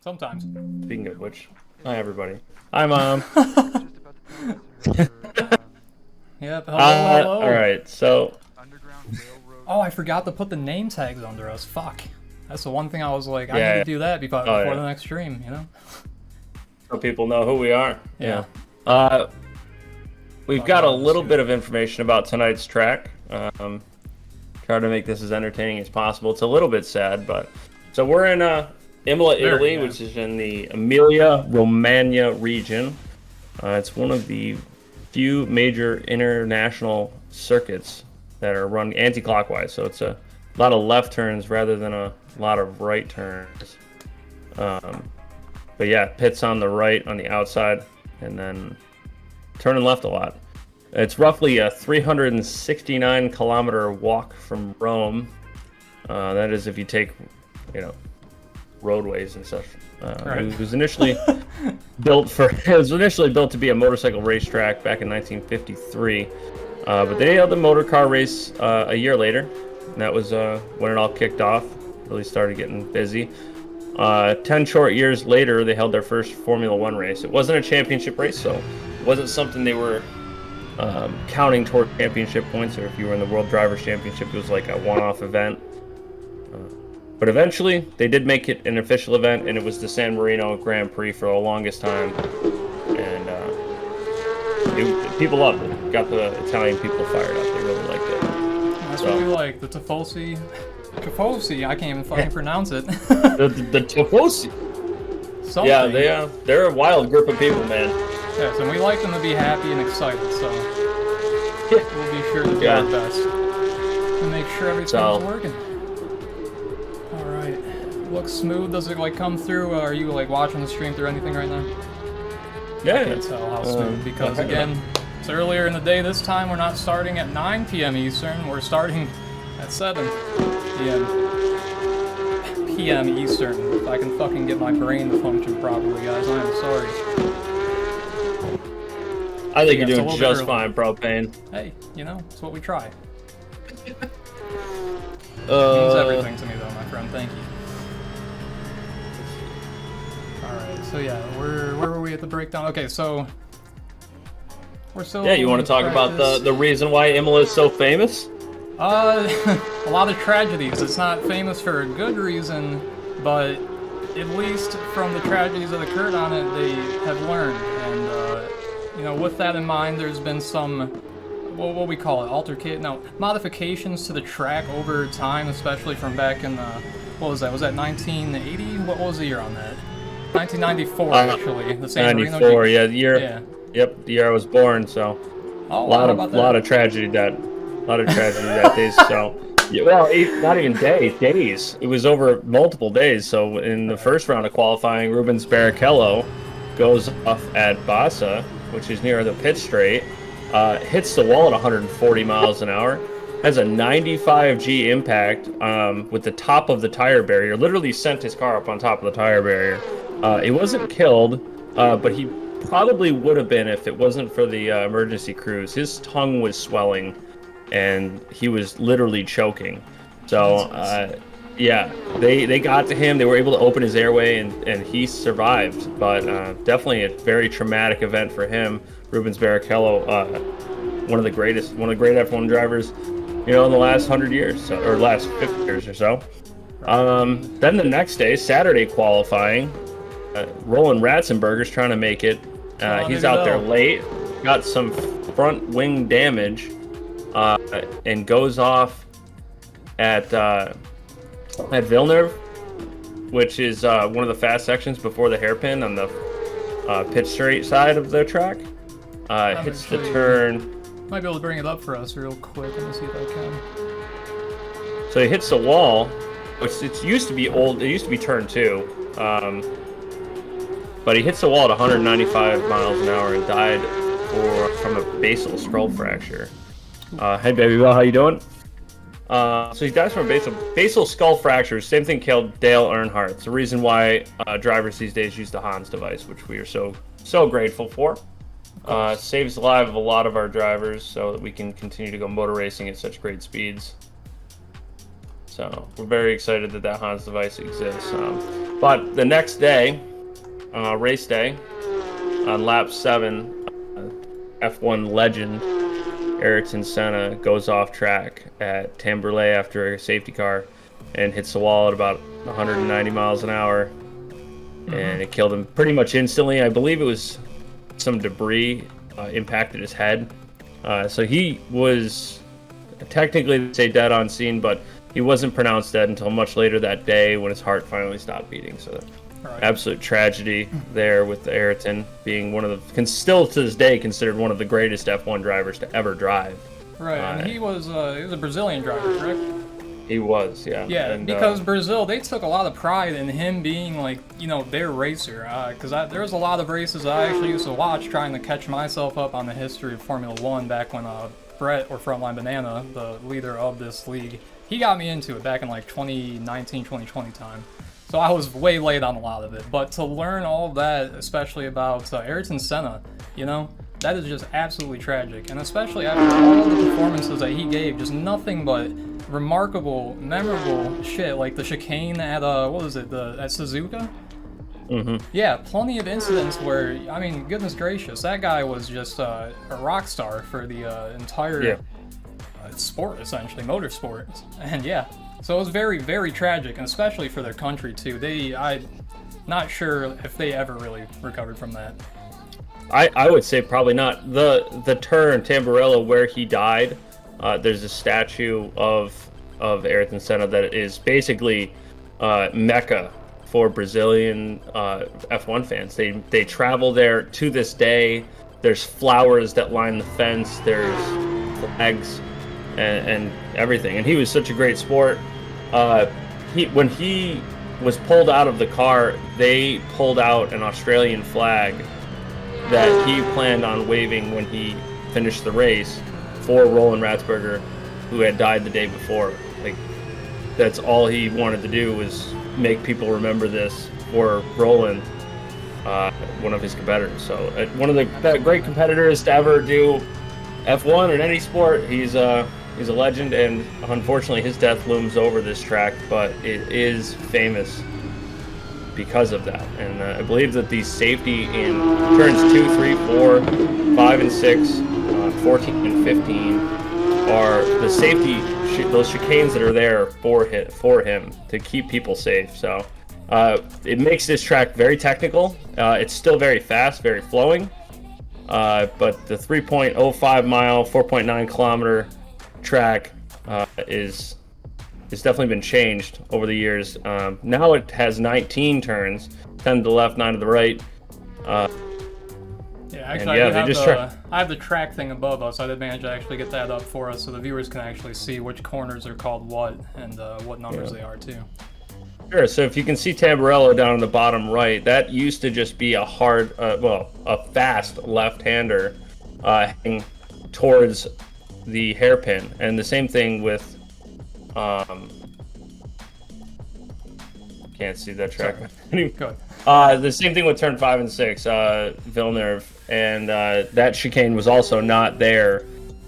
Sometimes. Speaking of which, hi everybody. Hi Mom. Yep. Hello. All right. So. Oh, I forgot to put the name tags under us. Fuck. That's the one thing I was like, I Yeah. need to do that before the next stream. You know. So people know who we are. Yeah. We've got a little bit of information about tonight's track. Try to make this as entertaining as possible. It's a little bit sad, but so we're in Imola, Italy, which is in the Emilia-Romagna region. It's one of the few major international circuits that are run anti-clockwise, so it's a lot of left turns rather than a lot of right turns. But yeah, pits on the right on the outside, and then turning left a lot. It's roughly a 369-kilometer walk from Rome. That is if you take, roadways and such. Right. It was initially built to be a motorcycle racetrack back in 1953. But they held a motor car race a year later. And that was when it all kicked off. Really started getting busy. 10 short years later, they held their first Formula One race. It wasn't a championship race, so it wasn't something they were counting toward championship points, or if you were in the World Drivers' Championship, it was like a one-off event. But eventually, they did make it an official event, and it was the San Marino Grand Prix for the longest time. And people loved it. Got the Italian people fired up. They really liked it. That's what we like. The Tifosi. Tifosi. I can't even fucking pronounce it. the Tifosi. Something. Yeah, they're a wild group of people, man. Yes, and we like them to be happy and excited, so we'll be sure to do our best and make sure everything's working. All right, looks smooth. Does it come through? Are you watching the stream through anything right now? Yeah, I can't tell how smooth because again, it's earlier in the day. This time we're not starting at 9 p.m. Eastern. We're starting at 7 p.m. Eastern. If I can fucking get my brain to function properly, guys, I am sorry. I think you're doing just fine, Propain. Hey, it's what we try. It means everything to me, though, my friend. Thank you. Alright, so yeah, where were we at the breakdown? Okay, so we're still. Yeah, you want to talk about the reason why Imola is so famous? A lot of tragedies. It's not famous for a good reason, but at least from the tragedies that occurred on it, they have learned. And with that in mind, there's been some, what we call it, modifications to the track over time, especially from back in the, what was that? Was that 1980? What was the year on that? 1994, actually. The San Marino. 94, yeah, the year. Yeah. Yep, the year I was born. So a lot of tragedy that day. So not even days. It was over multiple days. So in the first round of qualifying, Rubens Barrichello goes off at Bassa, which is near the pit straight, hits the wall at 140 miles an hour, has a 95G impact with the top of the tire barrier, literally sent his car up on top of the tire barrier. He wasn't killed, but he probably would have been if it wasn't for the emergency crews. His tongue was swelling, and he was literally choking. So, they got to him. They were able to open his airway, and he survived. But definitely a very traumatic event for him. Rubens Barrichello, one of the great F1 drivers, in the last 100 years, or last 50 years or so. Then the next day, Saturday qualifying, Roland Ratzenberger's trying to make it. He's out there late, got some front wing damage, and goes off at Villeneuve, which is one of the fast sections before the hairpin on the pit straight side of the track. Hits the turn. Might be able to bring it up for us real quick. Let me see if I can. So he hits the wall, which it used to be old. It used to be turn 2. But he hits the wall at 195 miles an hour and died from a basal skull fracture. Hey, baby, well, how you doing? So he dies from a basal skull fracture. Same thing killed Dale Earnhardt. It's the reason why drivers these days use the Hans device, which we are so grateful for. Saves the life of a lot of our drivers so that we can continue to go motor racing at such great speeds. So we're very excited that that Hans device exists. But the next day, race day, on lap 7, F1 legend Ayrton Senna goes off track at Tamburelais after a safety car and hits the wall at about 190 miles an hour. And it killed him pretty much instantly. I believe it was some debris impacted his head. So he was technically, say, dead on scene, but he wasn't pronounced dead until much later that day when his heart finally stopped beating. So absolute tragedy there with Ayrton being one of the, still to this day, considered one of the greatest F1 drivers to ever drive. Right, and he was a Brazilian driver, correct? He was, yeah. Yeah, and, because Brazil, they took a lot of pride in him being, like, you know, their racer. Because there was a lot of races I actually used to watch trying to catch myself up on the history of Formula 1 back when Brett, or Frontline Banana, the leader of this league, he got me into it back in, like, 2019, 2020 time. So I was way late on a lot of it. But to learn all of that, especially about Ayrton Senna, you know, that is just absolutely tragic. And especially after all the performances that he gave, just nothing but remarkable, memorable shit, like the chicane at what was it, at Suzuka? Yeah, plenty of incidents where, I mean, goodness gracious, that guy was just a rock star for the entire sport, essentially, motorsport. And yeah, so it was very, very tragic, and especially for their country too. I'm not sure if they ever really recovered from that. I would say probably not. The turn Tamburello where he died, there's a statue of Ayrton Senna that is basically Mecca for Brazilian F1 fans. They travel there to this day. There's flowers that line the fence. There's flags and everything. And he was such a great sport. When he was pulled out of the car, they pulled out an Australian flag that he planned on waving when he finished the race for Roland Ratzberger, who had died the day before. Like, that's all he wanted to do, was make people remember this for Roland, one of his competitors. So one of the great competitors to ever do F1 or any sport. He's a legend, and unfortunately his death looms over this track, but it is famous because of that. And I believe that the safety in turns 2, 3, 4, 5, and 6, 14 and 15 are the safety, those chicanes that are there for him to keep people safe. So it makes this track very technical. It's still very fast, very flowing. But the 3.05 mile, 4.9 kilometer track is definitely been changed over the years. Now it has 19 turns, 10 to the left, 9 to the right. Yeah, actually, I have the track thing above us. I did manage to actually get that up for us, so the viewers can actually see which corners are called what, and what numbers they are too. Sure. So if you can see Tamburello down in the bottom right, that used to just be a hard, a fast left-hander heading towards the hairpin, and the same thing with. Can't see that track. Go ahead. The same thing with turn 5 and 6, Villeneuve, and that chicane was also not there.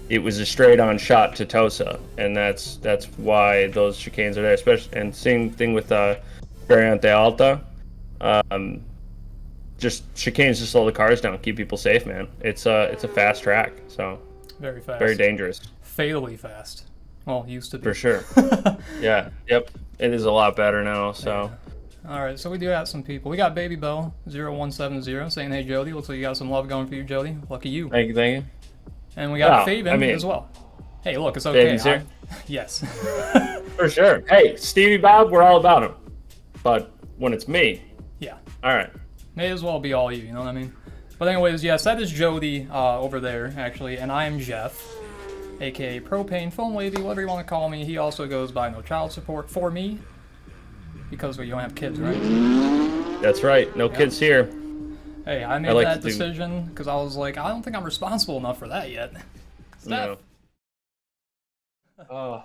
It was a straight-on shot to Tosa, and that's why those chicanes are there. Especially, and same thing with Variante Alta. Just chicanes to slow the cars down, keep people safe, man. It's a fast track, so very fast, very dangerous, fatally fast. Well, used to be. For sure. Yeah. Yep. It is a lot better now. So. Yeah. All right. So we do have some people. We got Baby Bell 0170 saying, "Hey Jody, looks like you got some love going for you, Jody. Lucky you." Thank you. And we got Fabian as well. Hey, look, it's okay. Yes. For sure. Hey, Stevie Bob, we're all about him. But when it's me. Yeah. All right. May as well be all you. You know what I mean? But anyways, yes, that is Jody over there actually, and I am Jeff, aka Propain, Phone Wavy, whatever you want to call me. He also goes by NoChildSupportForMe, because you don't have kids, right? That's right. No kids here. Hey, I made that decision because I was like, I don't think I'm responsible enough for that yet. No. Oh.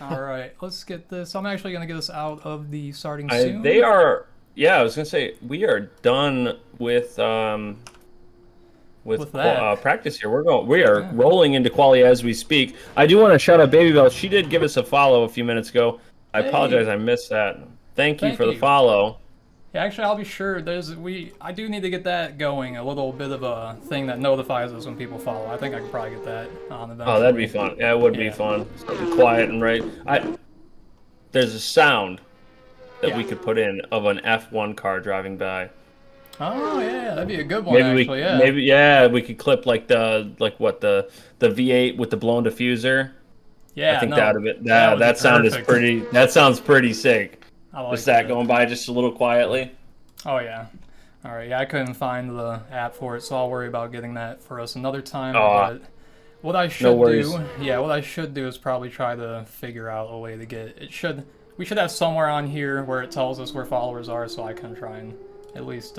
All right, let's get this. I'm actually going to get us out of the starting soon. They are, yeah, I was going to say, we are done with practice here. We are rolling into quali as we speak. I do want to shout out Baby Bell. She did give us a follow a few minutes ago. I apologize, I missed that. Thank you for the follow. Yeah, actually, I'll be sure. I do need to get that going. A little bit of a thing that notifies us when people follow. I think I could probably get that on eventually. Oh, that'd be fun. Yeah, it would be fun. So quiet and right. There's a sound that we could put in of an F1 car driving by. Oh yeah, that'd be a good one. We could clip like the V8 with the blown diffuser. Yeah, I think that sounds pretty sick. Just that going by just a little quietly. Oh yeah. All right. Yeah, I couldn't find the app for it, so I'll worry about getting that for us another time. But what I should do is probably try to figure out a way to get it. We should have somewhere on here where it tells us where followers are, so I can try and at least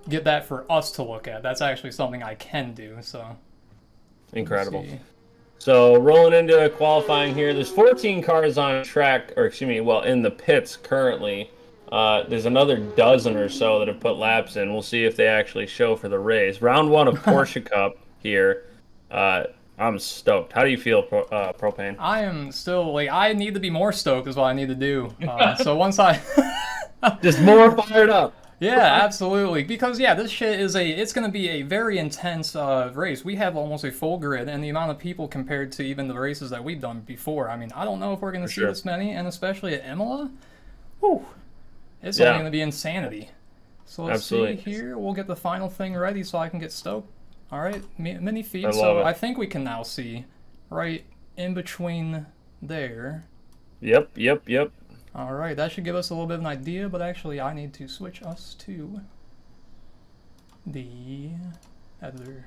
get that for us to look at. That's actually something I can do. So incredible. So rolling into qualifying here, there's 14 cars on track, in the pits currently. There's another dozen or so that have put laps in. We'll see if they actually show for the race. Round 1 of Porsche Cup here. I'm stoked. How do you feel, Propain? I am still, I need to be more stoked is what I need to do. So once I... Just more fired up. Yeah, absolutely. Because, this shit it's going to be a very intense race. We have almost a full grid, and the amount of people compared to even the races that we've done before. I mean, I don't know if we're going to see this many, and especially at Imola. Whew. It's only going to be insanity. So let's see here. We'll get the final thing ready so I can get stoked. All right, mini feed. So I think we can now see right in between there. Yep. All right, that should give us a little bit of an idea, but actually I need to switch us to the editor,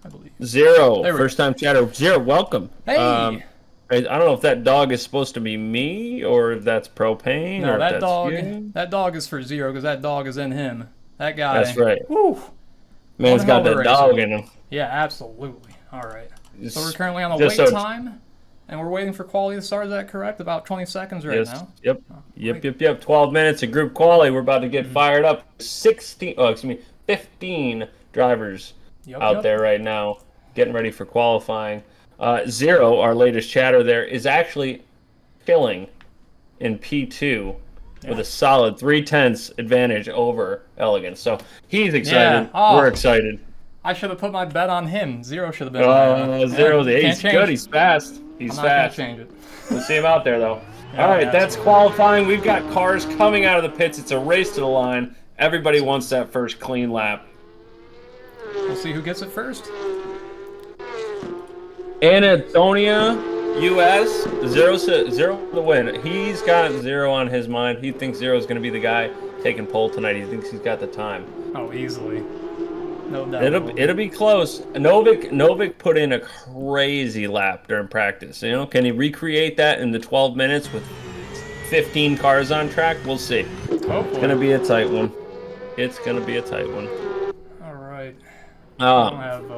I believe. Zero, first time chatter. Zero, welcome. Hey! I don't know if that dog is supposed to be me or if that's Propain. No, that dog is for Zero because that dog is in him. That guy. That's right. Woo! Man's got that dog in him. Yeah, absolutely. All right. So we're currently on the wait time. And we're waiting for quality to start, is that correct? About 20 seconds now? Yep. Yep. 12 minutes of group quality. We're about to get fired up. 15 drivers out there right now getting ready for qualifying. Zero, our latest chatter there, is actually filling in P2 with a solid 3/10 advantage over Elegance. So he's excited. We're excited. I should have put my bet on him. Zero should have been. Zero's he's good. He's fast. He's fast. Change it. We'll see him out there, though. All right, that's qualifying. We've got cars coming out of the pits. It's a race to the line. Everybody wants that first clean lap. We'll see who gets it first. Anatolia, U.S. Zero the win. He's got Zero on his mind. He thinks Zero's going to be the guy taking pole tonight. He thinks he's got the time. Oh, easily. No doubt. It'll be close. Novic put in a crazy lap during practice. Can he recreate that in the 12 minutes with 15 cars on track? We'll see. Hopefully. It's gonna be a tight one. All right. I don't have.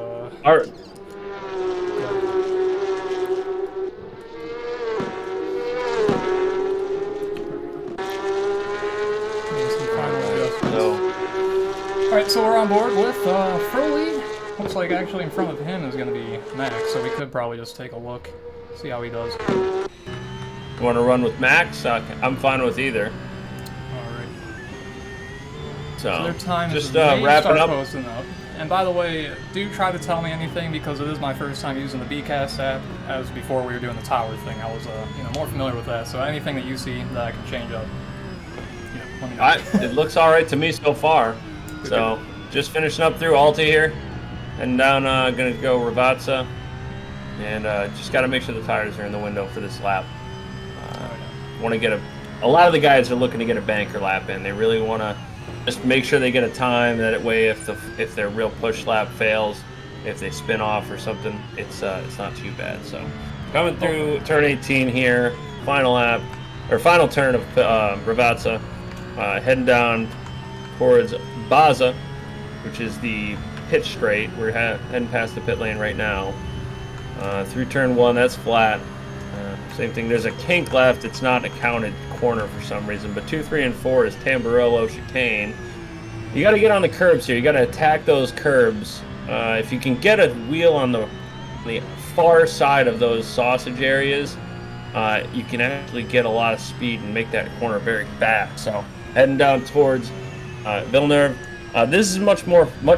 All right, so we're on board with Furley. Looks like actually in front of him is going to be Max, so we could probably just take a look, see how he does. You want to run with Max? I'm fine with either. All right. So their time just wrapping up. Posting up. And by the way, do try to tell me anything because it is my first time using the BCast app. As before we were doing the tower thing, I was more familiar with that. So anything that you see that I can change up, let me know. It looks all right to me so far. So, just finishing up through Alta here, and down, gonna go Ravazza, and just got to make sure the tires are in the window for this lap. Want to get a lot of the guys are looking to get a banker lap in. They really want to just make sure they get a time. That way, if their real push lap fails, if they spin off or something, it's not too bad. So, coming through turn 18 here, final lap or final turn of Ravazza, heading down towards Baza, which is the pit straight. We're heading past the pit lane right now. Through turn 1, that's flat. Same thing. There's a kink left. It's not a counted corner for some reason. But 2, 3, and 4 is Tamburello chicane. You got to get on the curbs here. You got to attack those curbs. If you can get a wheel on the far side of those sausage areas, you can actually get a lot of speed and make that corner very fast. So heading down towards Villeneuve, this is much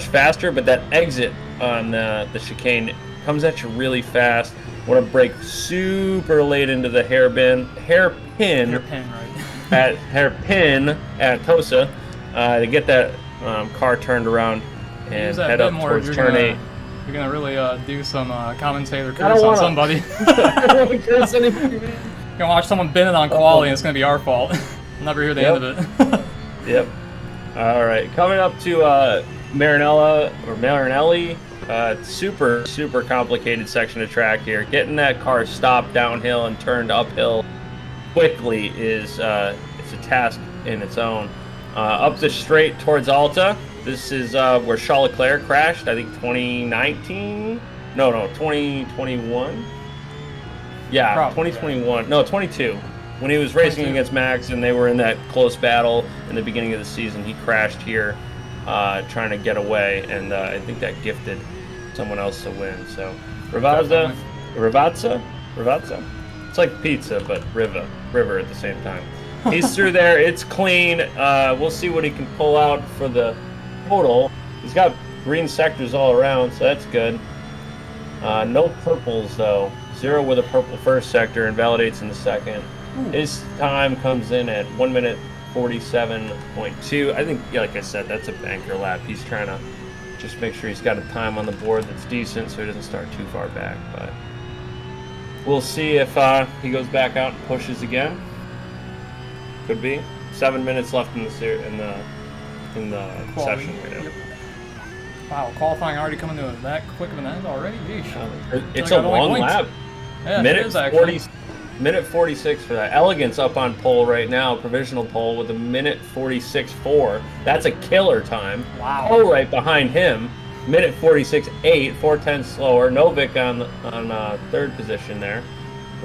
faster, but that exit on the chicane comes at you really fast. Want to brake super late into the hairpin at Tosa to get that car turned around and head up towards turn 8. You're gonna really do some commentator curse on somebody. You're gonna watch someone bin it on quality and it's gonna be our fault. I'll never hear the end of it. Yep. All right, coming up to Marinelli. Super complicated section of track here. Getting that car stopped downhill and turned uphill quickly is it's a task in its own. Up the straight towards Alta. This is where Charles Leclerc crashed. I think 2019. No, 2021. Yeah, probably, 2021. Yeah. No, 22. When he was racing against Max and they were in that close battle in the beginning of the season, he crashed here, trying to get away, and I think that gifted someone else to win. So, Ravazza. It's like pizza, but river at the same time. He's through there. It's clean. We'll see what he can pull out for the total. He's got green sectors all around, so that's good. No purples though. 0 with a purple first sector and validates in the second. His time comes in at 1 minute 47.2. I think, yeah, like I said, that's a banker lap. He's trying to just make sure he's got a time on the board that's decent so he doesn't start too far back. But we'll see if he goes back out and pushes again. Could be. 7 minutes left in the session right now. Yep. Wow, qualifying already coming to that quick of an end already? Yeesh. It's a long lap. Yeah, Minute 46 for that. Elegance up on pole right now, provisional pole with a minute 46.4. That's a killer time. Wow. Pole right behind him, minute 46.8, 4/10 slower. Novic on third position there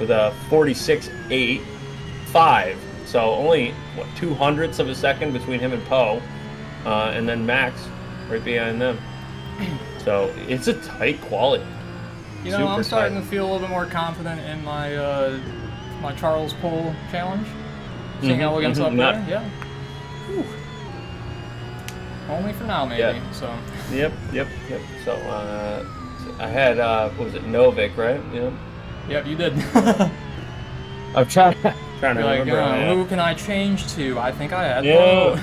with a 46.85. So only, what, 2/100ths of a second between him and Poe. And then Max right behind them. So it's a tight quality. You know, I'm starting to feel a little bit more confident in my my Charles Pole challenge. Seeing Elegance up there, yeah. Whew. Only for now, maybe. Yeah. So. Yep. So I had what was it, Novic, right? Yeah. Yep, you did. I'm trying to remember. Who can I change to? I think I had. Yeah.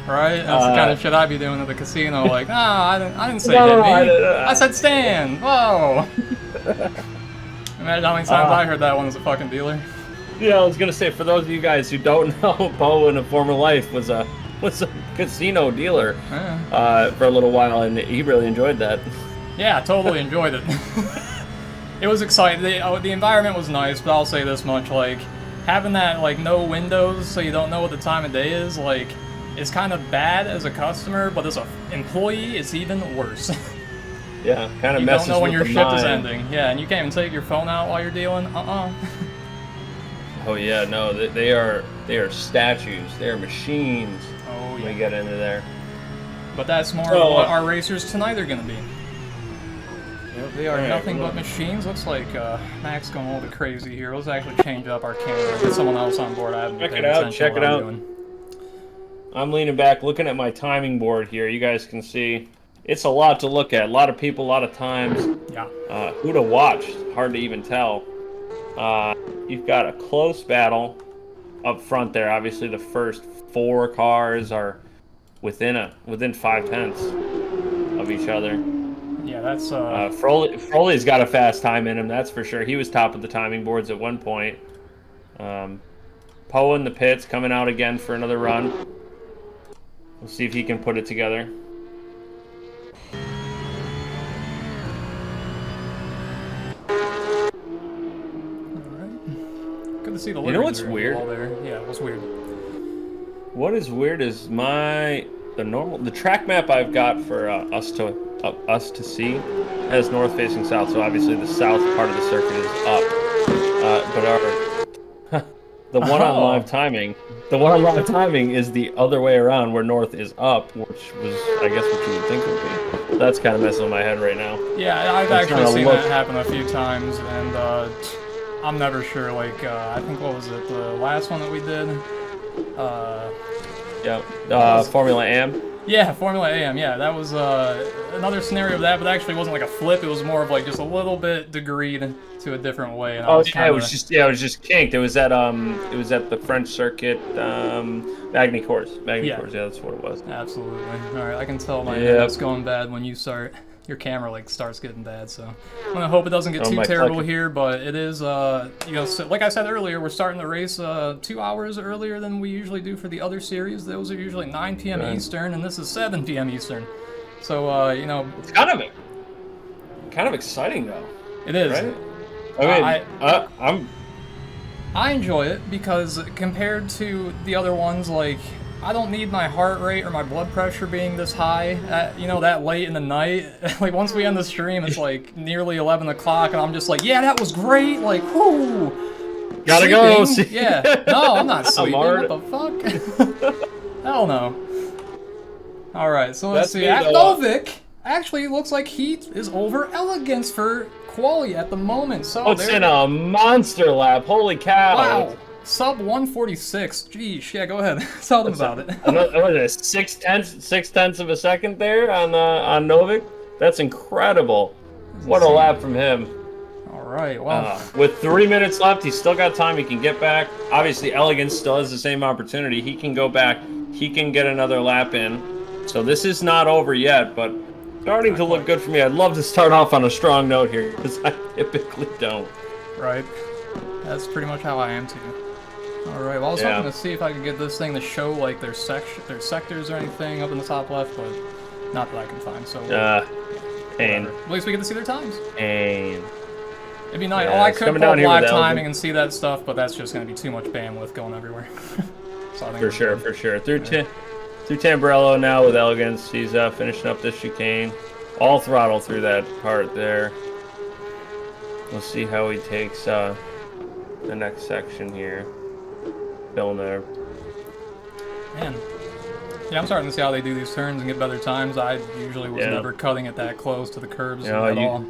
Right? That's the kind of shit I'd be doing at the casino. Like, no, I didn't say hit me. I said stand. Whoa. Imagine how many times I heard that one as a fucking dealer. Yeah, I was gonna say, for those of you guys who don't know, Poe in a former life was a casino dealer for a little while, and he really enjoyed that. Yeah, I totally enjoyed it. It was exciting. The environment was nice, but I'll say this much: like having that like no windows, so you don't know what the time of day is. Like, it's kind of bad as a customer, but as an employee, it's even worse. Yeah, kind of messes with the mind. You don't know when your shift is ending. Yeah, and you can't even take your phone out while you're dealing. Oh yeah, no, they are statues. They are machines. Oh yeah. When we get into there. But that's more of what our racers tonight are going to be. Yep, they are nothing but machines. Looks like Max going a little bit crazy here. Let's actually change up our camera. Get someone else on board. I haven't Check it out. Check it out. I'm leaning back, looking at my timing board here. You guys can see. It's a lot to look at. A lot of people, a lot of times. Yeah. Who to watch? Hard to even tell. You've got a close battle up front there. Obviously, the first 4 cars are within 5/10 of each other. Yeah, that's. Froley's got a fast time in him, that's for sure. He was top of the timing boards at one point. Poe in the pits, coming out again for another run. We'll see if he can put it together. Good to see the. You know what's weird? There. Yeah, what's weird? What is weird is the track map I've got for us to see has north facing south, so obviously the south part of the circuit is up. But The one on live timing. The one on live timing is the other way around, where north is up, which was, I guess, what you would think would be. That's kind of messing with my head right now. Yeah, I've actually seen that happen a few times, and I'm never sure. Like, I think, what was it, the last one that we did? Formula AM. Yeah, Formula AM. Yeah, that was another scenario of that, but actually it wasn't like a flip. It was more of like just a little bit degreed to a different way. And it was just kinked. It was at the French circuit, Magny Course. Yeah, that's what it was. Absolutely. All right, I can tell my internet's going bad when you start. Your camera like starts getting bad, so I'm gonna hope it doesn't get too terrible here. But it is, so, like I said earlier, we're starting the race 2 hours earlier than we usually do for the other series. Those are usually 9 p.m. Eastern, and this is 7 p.m. Eastern. So it's kind of exciting though. It is. Right? I mean, I enjoy it because compared to the other ones, like, I don't need my heart rate or my blood pressure being this high at, that late in the night. Like, once we end the stream, it's like nearly 11 o'clock, and I'm just like, yeah, that was great. Like, whoo. Gotta go. Yeah. No, I'm not sleeping. What the fuck? Hell no. All right, so let's see. Novic actually looks like he is over Elegance for quali at the moment. So it's in a monster lap. Holy cow. Wow. Sub 146. Geez, yeah, go ahead. Tell them about it. What is it? Six tenths of a second there on Novic. That's incredible. What a lap from him. All right. Well, with 3 minutes left, he's still got time. He can get back. Obviously, Elegance still has the same opportunity. He can go back. He can get another lap in. So this is not over yet, but starting to look good for me. I'd love to start off on a strong note here because I typically don't. Right. That's pretty much how I am too. All right. Well, I was hoping to see if I could get this thing to show like their sectors or anything up in the top left, but not that I can find. So pain. At least we get to see their times. Pain. It'd be nice. I could pull up live timing and see that stuff, but that's just going to be too much bandwidth going everywhere. So I think for sure. Through Tamburello now with Elegance. He's finishing up this chicane. All throttle through that part there. We'll see how he takes the next section here. There. Man. Yeah, I'm starting to see how they do these turns and get better times. I usually was never cutting it that close to the curbs at all.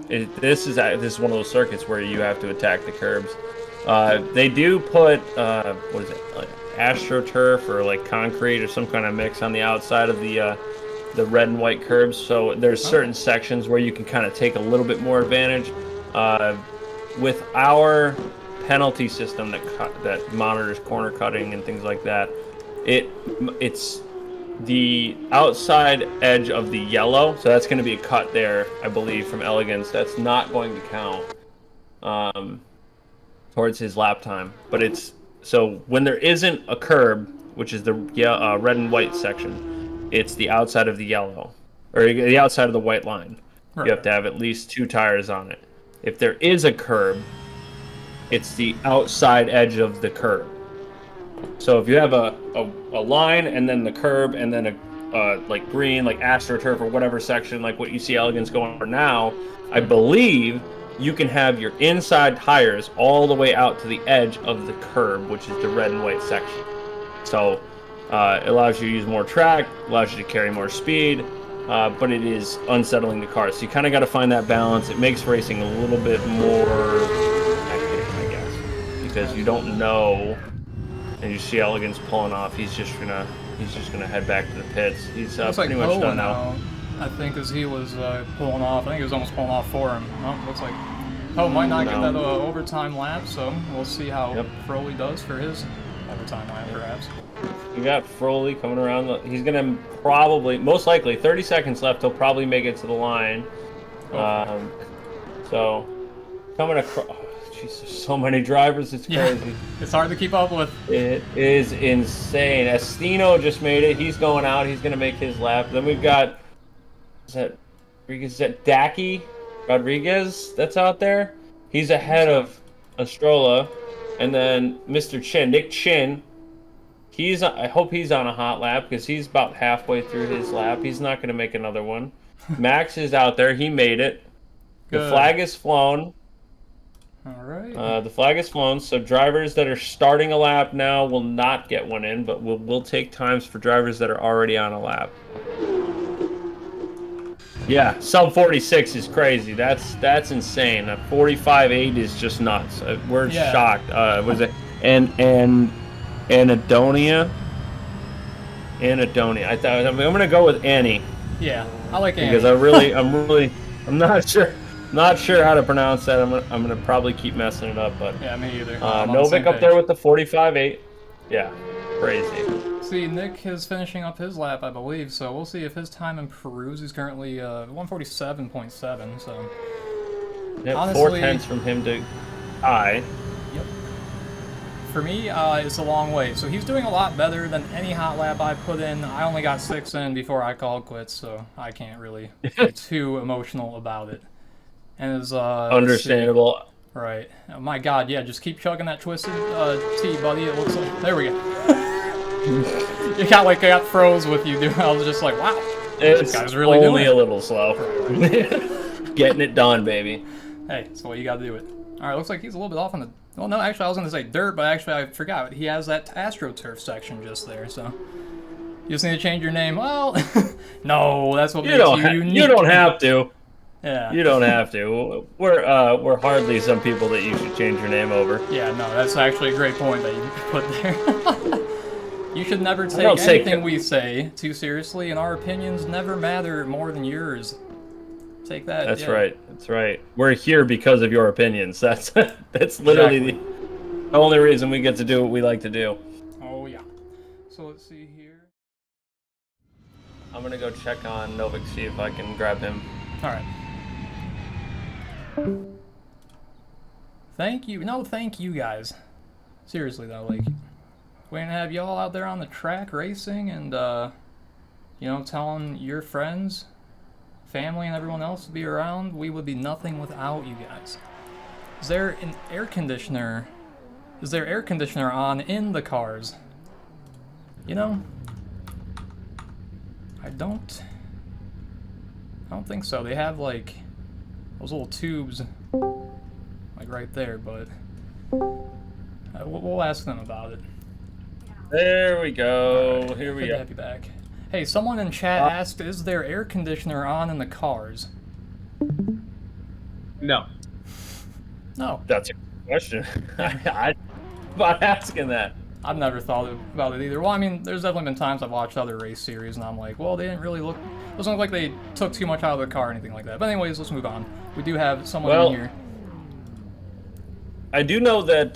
This is one of those circuits where you have to attack the curbs. They do put what is it, like AstroTurf or like concrete or some kind of mix on the outside of the red and white curbs. So there's certain sections where you can kind of take a little bit more advantage. With our penalty system that monitors corner cutting and things like that, it's the outside edge of the yellow, so that's going to be a cut there, I believe, from Elegance. That's not going to count towards his lap time, but it's so when there isn't a curb, which is the red and white section, it's the outside of the yellow or the outside of the white line. Right. You have to have at least 2 tires on it. If there is a curb, it's the outside edge of the curb. So if you have a line and then the curb and then a like green, like AstroTurf or whatever section, like what you see Elegance going for now, I believe you can have your inside tires all the way out to the edge of the curb, which is the red and white section. So it allows you to use more track, allows you to carry more speed, but it is unsettling the car. So you kind of got to find that balance. It makes racing a little bit more hectic, I guess, because you don't know. And you see Elegance pulling off. He's just gonna head back to the pits. He's pretty much done now. I think as he was pulling off. I think he was almost pulling off for him. Oh, looks like might not get that overtime lap. So we'll see how Froley does for his overtime lap, perhaps. We got Froley coming around. He's gonna probably, most likely, 30 seconds left. He'll probably make it to the line. So coming across. Jeez, there's so many drivers, it's crazy. Yeah, it's hard to keep up with. It is insane. Estino just made it. He's going out. He's going to make his lap. Then we've got, is that Daki Rodriguez that's out there? He's ahead of Astrola. And then Mr. Chin, Nick Chin, I hope he's on a hot lap because he's about halfway through his lap. He's not going to make another one. Max is out there. He made it. Good. The flag is flown. All right. The flag is flown, so drivers that are starting a lap now will not get one in, but we'll take times for drivers that are already on a lap. Yeah, sub 46 is crazy. That's insane. 45.8 is just nuts. We're shocked. Was it Anadonia? Anadonia. I'm gonna go with Annie. Yeah, I like Annie. Because I'm not sure how to pronounce that. I'm gonna probably keep messing it up, but yeah, me either. Novic up there with the 45.8. Yeah, crazy. See, Nick is finishing up his lap, I believe, so we'll see if his time improves. He's currently 147.7, so... Yep, honestly, 4/10 from him to I. Yep. For me, it's a long way. So he's doing a lot better than any hot lap I put in. I only got 6 in before I called quits, so I can't really get too emotional about it. And as understandable. Right. Oh my God, yeah, just keep chugging that twisted T, buddy. It looks like... There we go. You got froze with you, dude. I was just like, wow. It's really only a little slow. Getting it done, baby. Hey, that's the way you gotta do it. Alright, looks like he's a little bit off on the... Well, no, actually, I was gonna say dirt, but actually I forgot. He has that AstroTurf section just there, so... You just need to change your name. Well, no, that's what makes you unique. You don't have to. Yeah. You don't have to. We're hardly some people that you should change your name over. Yeah, no, that's actually a great point that you put there. You should never take anything we say too seriously, and our opinions never matter more than yours. Take that. That's right. That's right. We're here because of your opinions. That's literally the only reason we get to do what we like to do. Oh yeah. So let's see here. I'm gonna go check on Novic, see if I can grab him. All right. Thank you. No, thank you guys. Seriously though, like, we're gonna have y'all out there on the track racing and, you know, telling your friends, family, and everyone else to be around. We would be nothing without you guys. Is there an air conditioner? Is there air conditioner on in the cars? You know, I don't think so. They have like those little tubes, like right there, but we'll ask them about it. There we go. Right, here we go. Have you back. Hey, someone in chat asked, is there air conditioner on in the cars? No. No. That's a good question. I'm about asking that. I've never thought about it either. Well, I mean, there's definitely been times I've watched other race series and I'm like, well, they didn't really look... It doesn't look like they took too much out of the car or anything like that. But anyways, let's move on. We do have someone in here. I do know that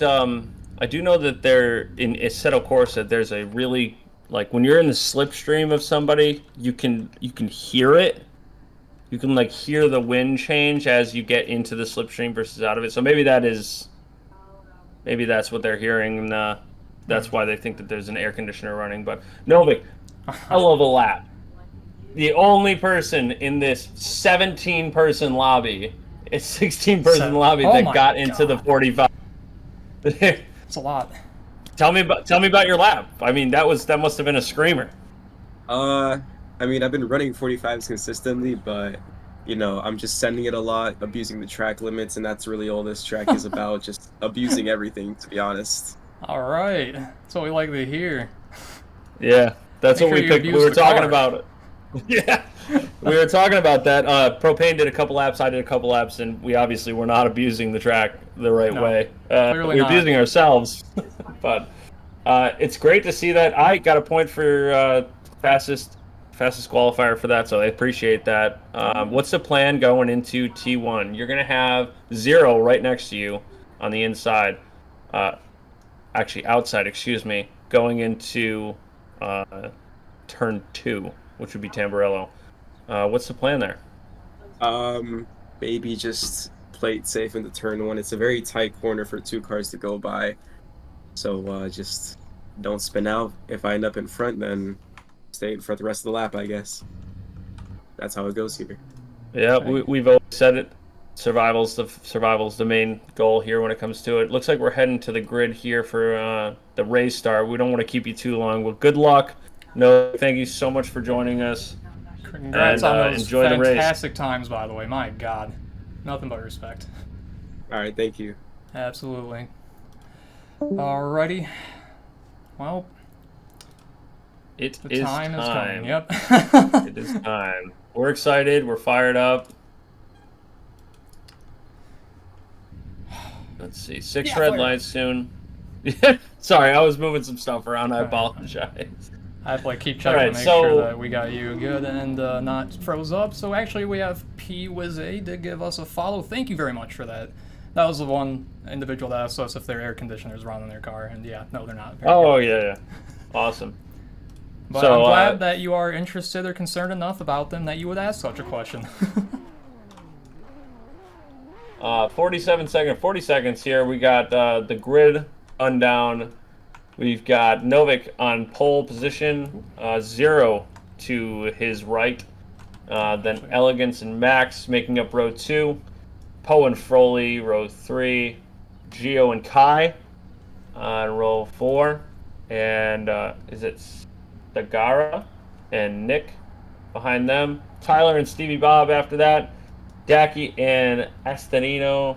they're in Assetto Corsa. There's a really, like, when you're in the slipstream of somebody, you can hear it. You can like hear the wind change as you get into the slipstream versus out of it. So maybe that's what they're hearing, and that's why they think that there's an air conditioner running. But Novic, I love a lap. The only person in this 16-person lobby that got into the 45. It's a lot. Tell me about your lap. I mean, that must have been a screamer. I mean, I've been running 45s consistently, but you know, I'm just sending it a lot, abusing the track limits, and that's really all this track is about, just abusing everything, to be honest. All right. That's what we like to hear. Yeah, that's what we picked. We were talking about it. Yeah, we were talking about that. Propain did a couple laps, I did a couple laps, and we obviously were not abusing the track the right way. Clearly we're abusing ourselves, but it's great to see that. I got a point for fastest qualifier for that, so I appreciate that. What's the plan going into T1? You're going to have 0 right next to you on the inside. Actually, outside, excuse me, going into turn 2. Which would be Tamburello. What's the plan there? Maybe just play it safe into turn 1. It's a very tight corner for 2 cars to go by. So just don't spin out. If I end up in front, then stay for the rest of the lap, I guess. That's how it goes here. Yeah, we've always said it. Survival's the main goal here when it comes to it. Looks like we're heading to the grid here for the race start. We don't want to keep you too long. Well, good luck. No, thank you so much for joining us. Congrats on those enjoy fantastic times, by the way. My God. Nothing but respect. All right, thank you. Absolutely. Alrighty. Well, the time is coming. Yep. It is time. We're excited. We're fired up. Let's see. 6 red lights soon. Sorry, I was moving some stuff around. I apologize. I have to like keep checking to make sure that we got you good and not froze up. So actually, we have PWizA did give us a follow. Thank you very much for that. That was the one individual that asked us if their air conditioners run in their car, and yeah, no, they're not. Oh yeah, awesome. But so, I'm glad that you are interested or concerned enough about them that you would ask such a question. 40 seconds here. We got the grid rundown. We've got Novic on pole position, 0 to his right. Then Elegance and Max making up row 2. Poe and Froley, row 3. Gio and Kai on row 4. And is it Stagara and Nick behind them? Tyler and Stevie Bob after that. Daki and Estino.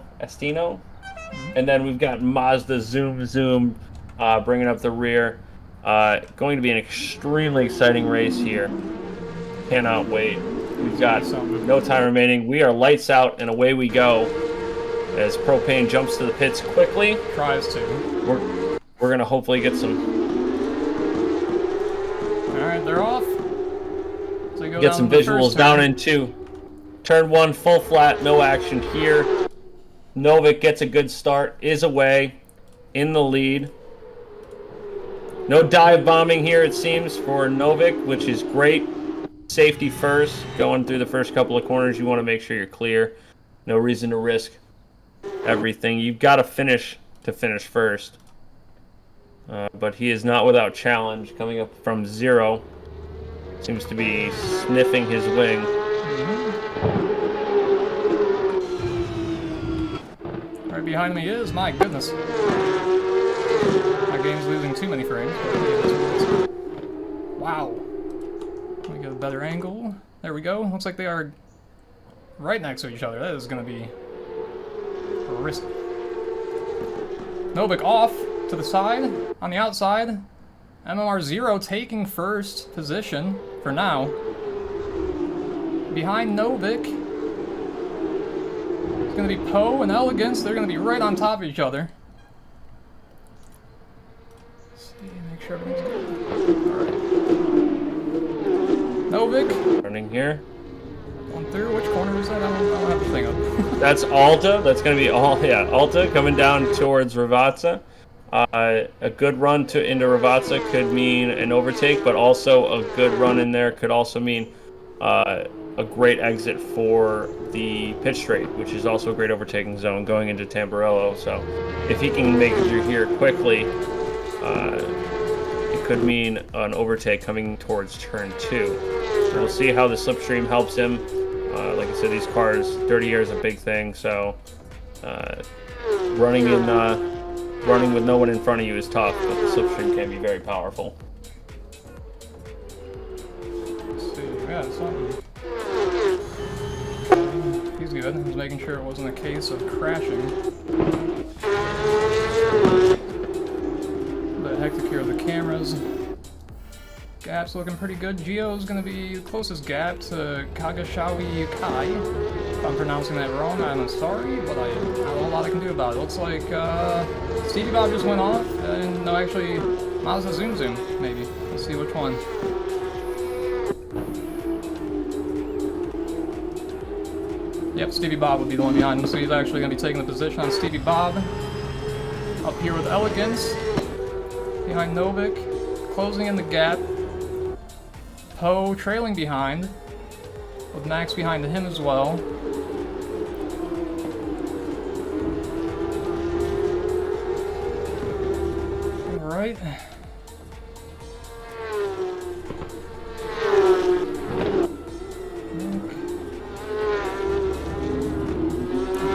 And then we've got Mazda Zoom bringing up the rear. Going to be an extremely exciting race here. Cannot wait. We've got no time remaining. We are lights out and away we go. As Propain jumps to the pits quickly. Tries to. We're going to hopefully get some... Alright, they're off. So get some visuals down into turn 1, full flat, no action here. Novic gets a good start, is away, in the lead. No dive bombing here, it seems, for Novic, which is great. Safety first, going through the first couple of corners, you want to make sure you're clear. No reason to risk everything. You've got to finish first. But he is not without challenge, coming up from 0. Seems to be sniffing his wing. Right behind me is, my goodness. My game's losing too many frames. Wow. Let me get a better angle. There we go. Looks like they are right next to each other. That is going to be risky. Novic off to the side, on the outside. MMR0 taking first position for now. Behind Novic, it's going to be Poe and Elegance. They're going to be right on top of each other. Let's see, make sure everything's good. Alright. Novic. Running here. Going through. Which corner is that? I don't have the thing up. That's Alta. That's going to be Alta coming down towards Ravazza. A good run into Ravazza could mean an overtake, but also a good run in there could also mean a great exit for the pit straight, which is also a great overtaking zone going into Tamburello. So if he can make it through here quickly, it could mean an overtake coming towards turn 2. We'll see how the slipstream helps him. Like I said, these cars, 30 years is a big thing, so running with no one in front of you is tough, but the slipstream can be very powerful. Let's see, yeah, something. He's good. He's making sure it wasn't a case of crashing. A bit hectic here with the cameras. Gap's looking pretty good. Gio's going to be the closest gap to Kagashawi Kai. If I'm pronouncing that wrong, I'm sorry, but I have a whole lot I can do about it. Looks like Stevie Bob just went off, and no, actually, Mazda Zoom, maybe. Let's see which one. Yep, Stevie Bob would be the one behind him, so he's actually going to be taking the position on Stevie Bob. Up here with Elegance, behind Novic, closing in the gap. Poe trailing behind, with Max behind him as well. Alright.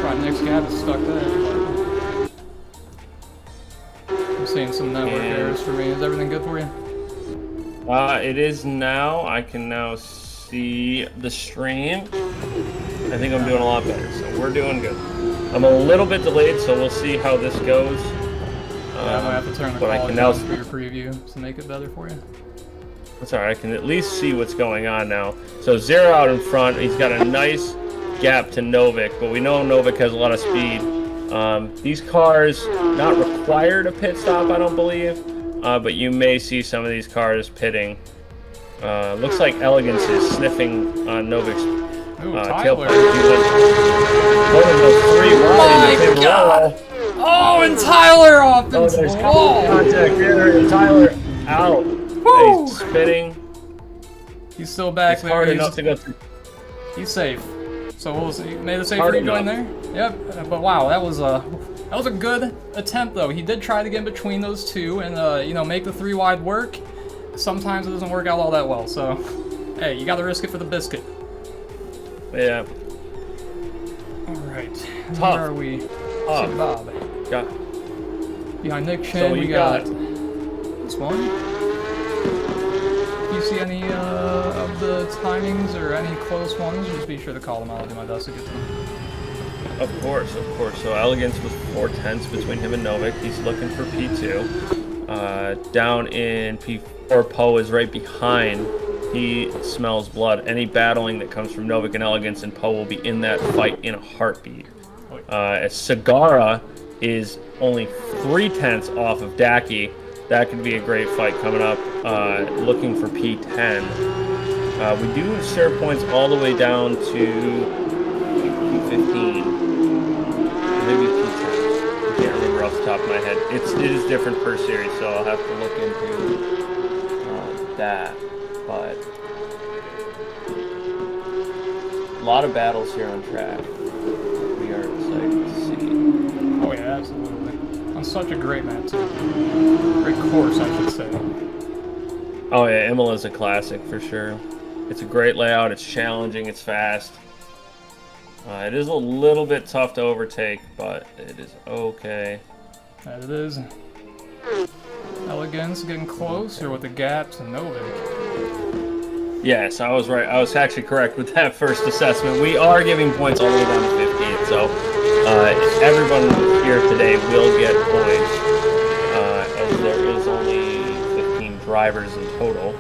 Probably next gap is stuck there. I'm seeing some network errors for me. Is everything good for you? It is now. I can now see the stream. I think I'm doing a lot better, so we're doing good. I'm a little bit delayed, so we'll see how this goes. Yeah, I might have to turn the quality down for your preview to make it better for you. That's all right. I can at least see what's going on now. So 0 out in front. He's got a nice gap to Novic, but we know Novic has a lot of speed. These cars not required a pit stop, I don't believe, but you may see some of these cars pitting. Looks like Elegance is sniffing on Novic's tailpipe. One of those 3 wide in the God. Oh, and Tyler off into the wall. Contact there, and Tyler out. He's spinning. He's still back there. Hard enough to go through. He's safe. So we'll see. Made a safe rejoin there. Yep. But wow, that was a good attempt though. He did try to get in between those two and you know, make the 3 wide work. Sometimes it doesn't work out all that well. So hey, you got to risk it for the biscuit. Yeah. All right. Tough. Where are we? Bob. Got. Behind Nick Shin, we got this one. If you see any of the timings or any close ones, just be sure to call them out. I'll do my best to get them. Of course, of course. So Elegance was 4/10 between him and Novic. He's looking for P2. Down in P4, Poe is right behind. He smells blood. Any battling that comes from Novic and Elegance and Poe will be in that fight in a heartbeat. As Segara is only 3/10 off of Daki. That could be a great fight coming up. Looking for P10. We do share points all the way down to P15. Maybe P10. I can't remember off the top of my head. It is different per series, so I'll have to look into that. But a lot of battles here on track. We are excited to see. Oh yeah, absolutely. On such a great map too. Great course, I should say. Oh yeah, Imola is a classic for sure. It's a great layout. It's challenging. It's fast. It is a little bit tough to overtake, but it is okay. That it is. Elegance getting closer with the gaps and Novic. Yes, I was right. I was actually correct with that first assessment. We are giving points all the way down to 15, so everyone here today will get points, as there is only 15 drivers in total.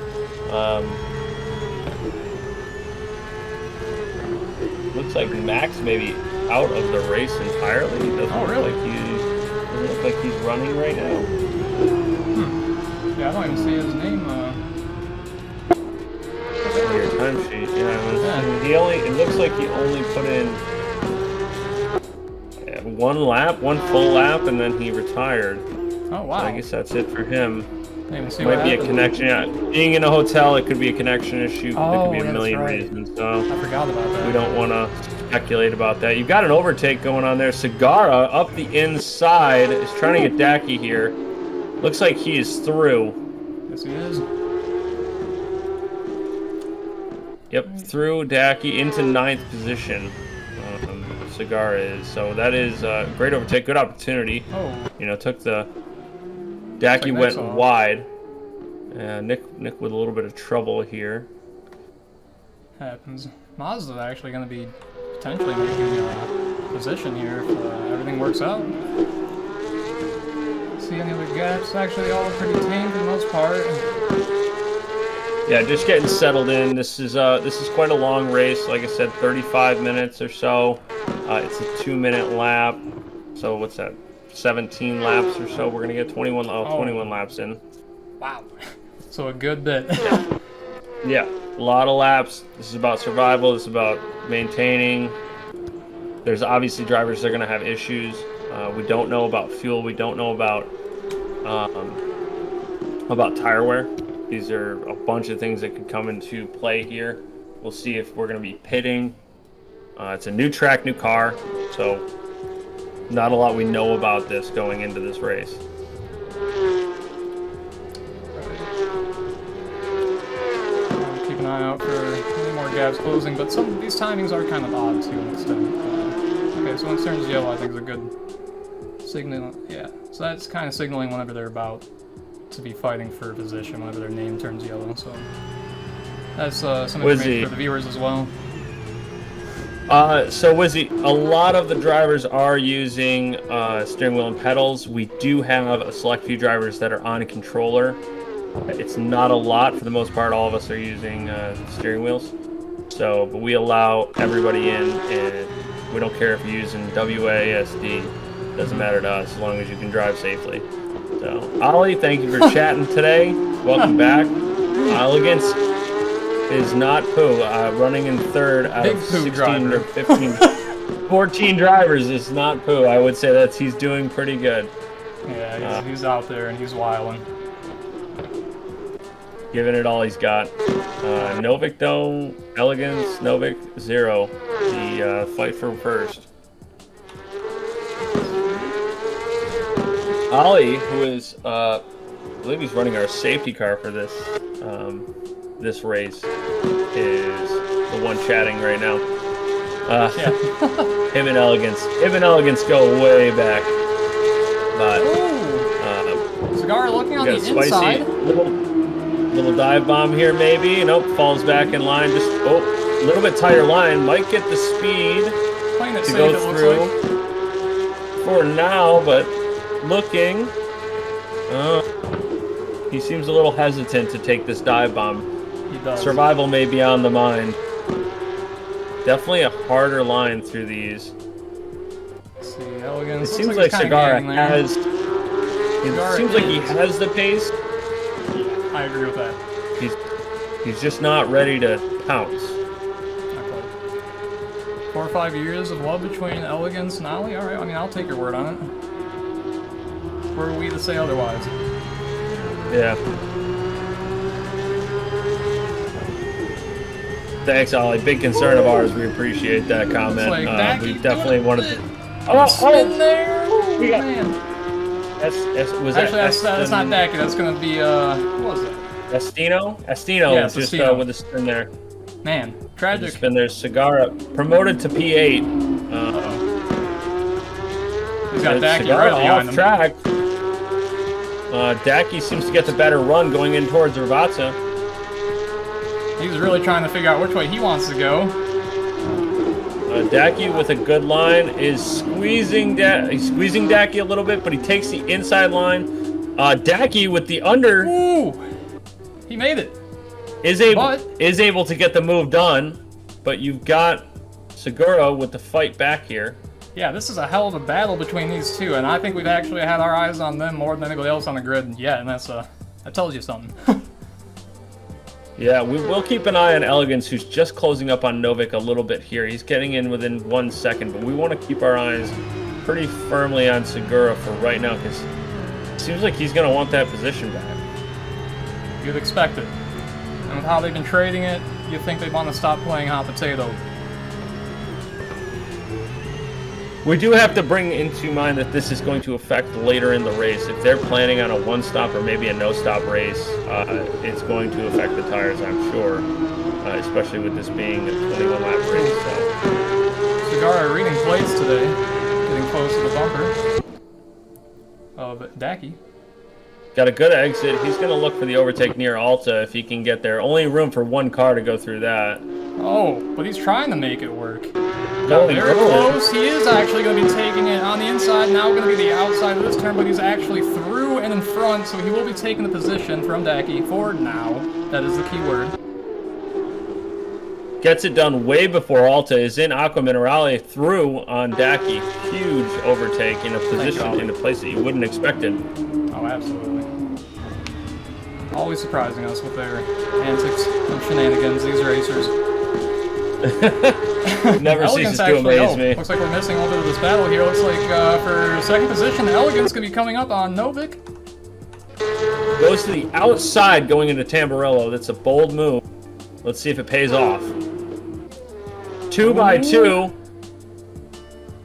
Looks like Max may be out of the race entirely. Doesn't look like he's running right now. Yeah, I don't even see his name. Your timesheet, yeah. It looks like he only put in one full lap, and then he retired. Oh wow! So I guess that's it for him. Might be a connection. Yeah, being in a hotel, it could be a connection issue. There could be a million reasons. So I forgot about that. We don't want to speculate about that. You've got an overtake going on there. Segara up the inside is trying to get Daki here. Looks like he is through. Yes, he is. Yep, through Daki into 9th position. Segara is. So that is a great overtake. Good opportunity. Oh. You know, took the... Daki went wide. Nick with a little bit of trouble here. Happens. Mazda's actually going to be potentially making a position here if everything works out. See any other gaps? Actually, all pretty tame for the most part. Yeah, just getting settled in. This is quite a long race. Like I said, 35 minutes or so. It's a 2-minute lap. So what's that? 17 laps or so. We're gonna get 21 laps in. Wow. So a good bit. Yeah, a lot of laps. This is about survival. This is about maintaining. There's obviously drivers that are gonna have issues. We don't know about fuel. We don't know about tire wear. These are a bunch of things that could come into play here. We'll see if we're going to be pitting. It's a new track, new car, so not a lot we know about this going into this race. Keep an eye out for any more gaps closing, but some of these timings are kind of odd to an extent. Okay, so when it turns yellow, I think is a good signal. Yeah, so that's kind of signaling whenever they're about to be fighting for a position, whenever their name turns yellow. So that's some information for the viewers as well. So Wizzy, a lot of the drivers are using steering wheel and pedals. We do have a select few drivers that are on a controller. It's not a lot. For the most part, all of us are using steering wheels. So, but we allow everybody in, and we don't care if you're using WASD. Doesn't matter to us as long as you can drive safely. So, Ollie, thank you for chatting today. Welcome back. Elegance is not poo. Running in third out Big of poo 16 driver. or 15, 14 drivers is not poo. I would say that he's doing pretty good. Yeah, he's out there and he's wilding. Giving it all he's got. Novic though, Elegance, Novic, 0. The fight for first. Ollie, who is, I believe he's running our safety car for this this race, is the one chatting right now. Him and Elegance go way back. But Cigar looking on the spicy, inside. Little dive bomb here, maybe. Nope, falls back in line. Just a little bit tighter line. Might get the speed to go through for now, but looking. He seems a little hesitant to take this dive bomb. He does. Survival may be on the mind. Definitely a harder line through these. Let's see, Elegance. It seems like Cigar has. It seems like he has the pace. I agree with that. He's just not ready to pounce. Not quite. 4 or 5 years of love between Elegance and Ollie. All right, I mean, I'll take your word on it. Were we to say otherwise? Yeah. Thanks, Ollie. Big concern of ours. We appreciate that comment. Like We definitely wanted to. Spin there! Oh, We got- man. Was Actually, that that's not Dacky. That's going to be, what was it? Estino? Yeah, just Estino. with a spin there. Man, tragic. Spin there. Cigar promoted to P8. He's got Dacky Cigar right behind off him. track. Dacky seems to get the better run going in towards Ravazza. He's really trying to figure out which way he wants to go. Dacky with a good line is squeezing Dacky a little bit, but he takes the inside line. Dacky with the under. Ooh! He made it. Is able to get the move done, but you've got Segura with the fight back here. Yeah, this is a hell of a battle between these two, and I think we've actually had our eyes on them more than anybody else on the grid yet, and that tells you something. Yeah, we will keep an eye on Elegance, who's just closing up on Novic a little bit here. He's getting in within 1 second, but we want to keep our eyes pretty firmly on Segura for right now, because it seems like he's going to want that position back. You'd expect it. And with how they've been trading it, you'd think they'd want to stop playing hot potato. We do have to bring into mind that this is going to affect later in the race. If they're planning on a one-stop or maybe a no-stop race, it's going to affect the tires, I'm sure, especially with this being a 21-lap race. So. Cigar reading plates today, getting close to the bumper of Dacky. Got a good exit. He's going to look for the overtake near Alta if he can get there. Only room for one car to go through that. Oh, but he's trying to make it work. Going very close. He is actually going to be taking it on the inside. Now going to be the outside of this turn, but he's actually through and in front, so he will be taking the position from Dacky forward now. That is the key word. Gets it done way before Alta is in Aqua Minerale through on Dacky. Huge overtake in a position, in a place that you wouldn't expect it. Oh, absolutely. Always surprising us with their antics and shenanigans, these racers. Never ceases to amaze me. Looks like we're missing a little bit of this battle here. Looks like for second position, Elegance going to be coming up on Novic. Goes to the outside going into Tamburello. That's a bold move. Let's see if it pays off. 2 by 2.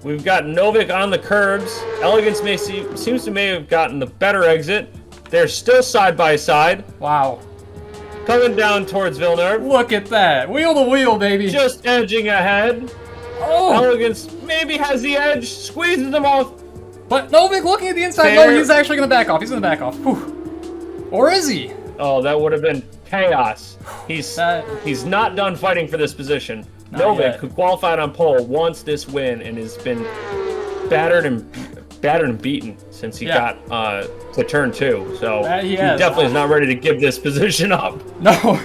We've got Novic on the curbs. Elegance seems to may have gotten the better exit. They're still side by side. Wow. Coming down towards Villeneuve. Look at that. Wheel to wheel, baby. Just edging ahead. Oh. Elegance maybe has the edge. Squeezes them off. But Novic looking at the inside. Fair. No, he's actually going to back off. He's going to back off. Whew. Or is he? Oh, that would have been chaos. He's not done fighting for this position. Novic, who qualified on pole, wants this win and has been battered and beaten since he got to turn 2. So he definitely is not ready to give this position up. No,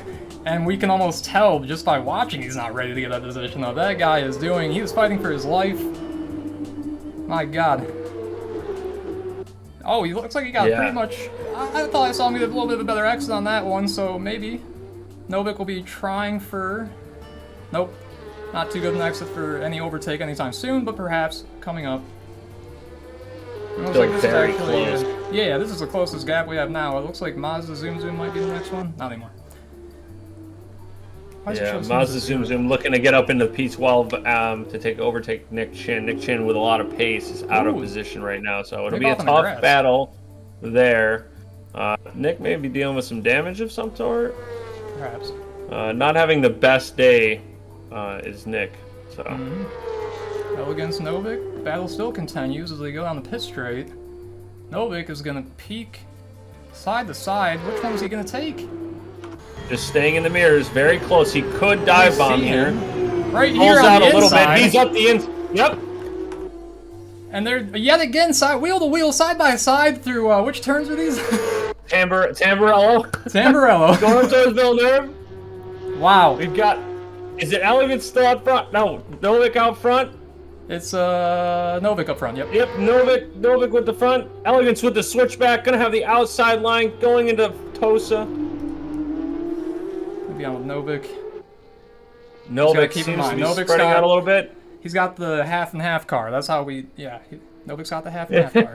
and we can almost tell just by watching he's not ready to give that position up. That guy is he was fighting for his life. My God. Oh, he looks like he got pretty much... I thought I saw him get a little bit of a better exit on that one, so maybe Novic will be trying for... Nope. Not too good an exit for any overtake anytime soon, but perhaps coming up. It looks like this is actually... yeah, this is the closest gap we have now. It looks like Mazda Zoom Zoom might be the next one. Not anymore. Yeah, Mazda Zoom Zoom looking to get up into P12 to overtake Nick Chin. Nick Chin with a lot of pace is out of position right now, so it'll be a tough battle there. Nick may be dealing with some damage of some sort. Perhaps. Not having the best day is Nick. So. Well, against Novic, battle still continues as they go down the pit straight. Novic is going to peek side to side. Which one is he going to take? Just staying in the mirrors, very close. He could dive bomb here. Right here on the inside. He's up the inside. Yep. And they're yet again wheel to wheel, side by side through which turns are these? Tamburello. Tamburello. Going towards Villeneuve. Wow. We've got. Is it Elegance still up front? No, Novic out front. It's Novic up front. Yep. Yep. Novic with the front. Elegance with the switchback. Gonna have the outside line going into Tosa. Be on with Novic. Novic keep in mind. Novic's spreading out a little bit. He's got the half and half car. That's how we. Yeah. Novic's got the half and half car.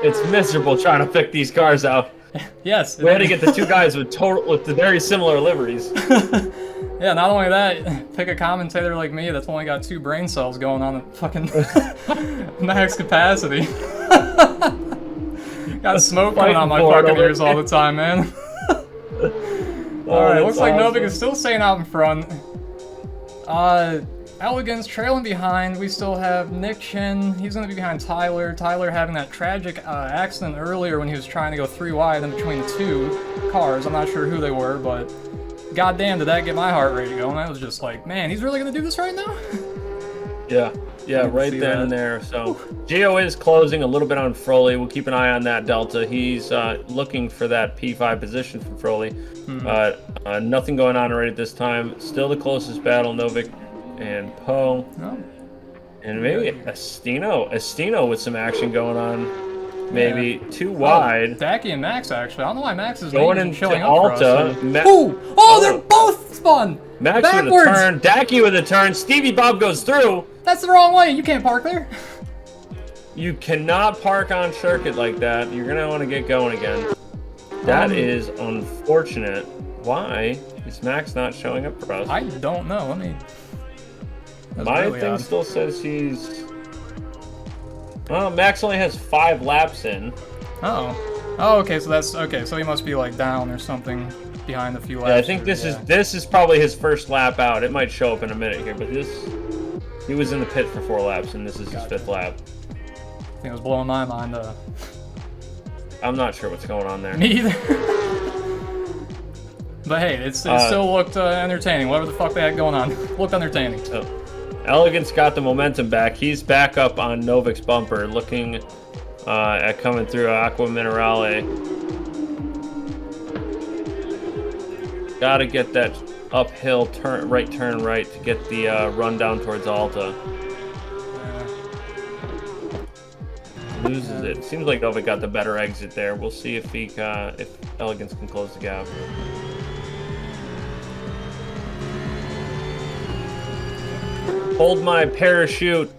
It's miserable trying to pick these cars out. Yes. We had to get the two guys with the very similar liveries. Yeah, not only that, pick a commentator like me that's only got 2 brain cells going on at fucking max capacity. Got smoke coming on my fucking ears all the time, man. Alright, looks like Novic is still staying out in front. Elegance trailing behind. We still have Nick Chin. He's going to be behind Tyler. Tyler having that tragic accident earlier when he was trying to go 3 wide in between 2 cars. I'm not sure who they were, but goddamn, did that get my heart rate going. I was just like, man, he's really going to do this right now? Yeah, right then and there. So Gio is closing a little bit on Froley. We'll keep an eye on that delta. He's looking for that P5 position from Froley. Nothing going on right at this time. Still the closest battle, Novic and Poe. And maybe Estino with some action going on. Maybe 2 wide. Dacky and Max, actually. I don't know why Max is going into showing Alta. up for us. They're both spun! Max backwards. With a turn. Dacky with a turn. Stevie Bob goes through. That's the wrong way. You can't park there. You cannot park on circuit like that. You're going to want to get going again. That is unfortunate. Why is Max not showing up for us? I don't know. Let me... My really thing still says he's... Well, Max only has 5 laps in. Oh, okay. So that's okay. So he must be like down or something behind a few laps. Yeah, I think this is probably his first lap out. It might show up in a minute here, but he was in the pit for 4 laps, and this is his 5th lap. I think it was blowing my mind. I'm not sure what's going on there. Me either. But hey, it still looked entertaining. Whatever the fuck they had going on, looked entertaining. So, Elegance got the momentum back. He's back up on Novic's bumper, looking at coming through Aqua Minerale. Got to get that uphill turn right to get the run down towards Alta. Loses it. Seems like Novic got the better exit there. We'll see if Elegance can close the gap. Hold my parachute.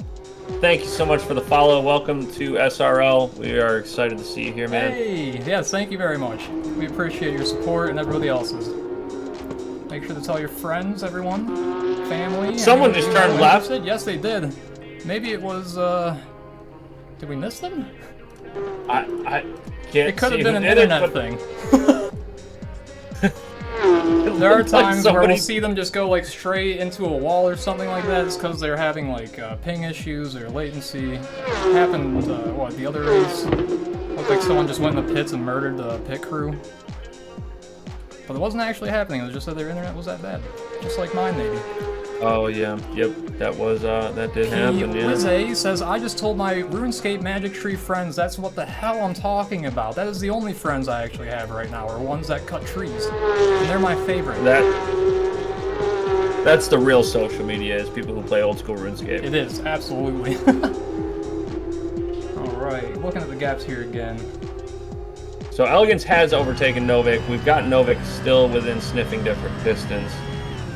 Thank you so much for the follow. Welcome to SRL. We are excited to see you here, man. Hey, yes, thank you very much. We appreciate your support and everybody else's. Make sure to tell your friends, everyone, family. Someone just turned left. Yes, they did. Maybe it was. Did we miss them? I can't. It could have been an internet thing. There are times where we'll see them just go like straight into a wall or something like that. It's because they're having like ping issues or latency. It happened the other race? Looked like someone just went in the pits and murdered the pit crew. But it wasn't actually happening. It was just that their internet was that bad, just like mine maybe. Oh yeah, yep, that was that did happen. Yeah. Wizzy says, I just told my RuneScape Magic Tree friends that's what the hell I'm talking about. That is the only friends I actually have right now, are ones that cut trees. And they're my favorite. That's the real social media, is people who play old school RuneScape. It is, absolutely. Alright, looking at the gaps here again. So Elegance has overtaken Novic. We've got Novic still within sniffing distance.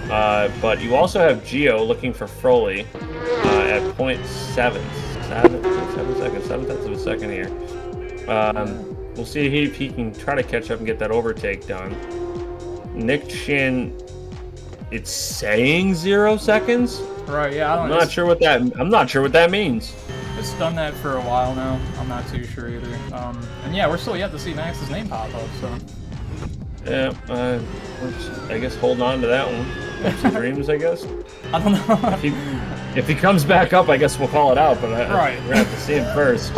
But you also have Gio looking for Froley at 0.7 seconds, 7 tenths of a second here. We'll see if he can try to catch up and get that overtake done. Nick Chin, it's saying 0 seconds. Right, yeah, I'm not sure what that means. It's done that for a while now. I'm not too sure either. And yeah, we're still yet to see Max's name pop up, so. Yeah, we're just, I guess, holding on to that one. Hopes and dreams, I guess. I don't know. if he comes back up, I guess we'll call it out, but we're gonna have to see him first.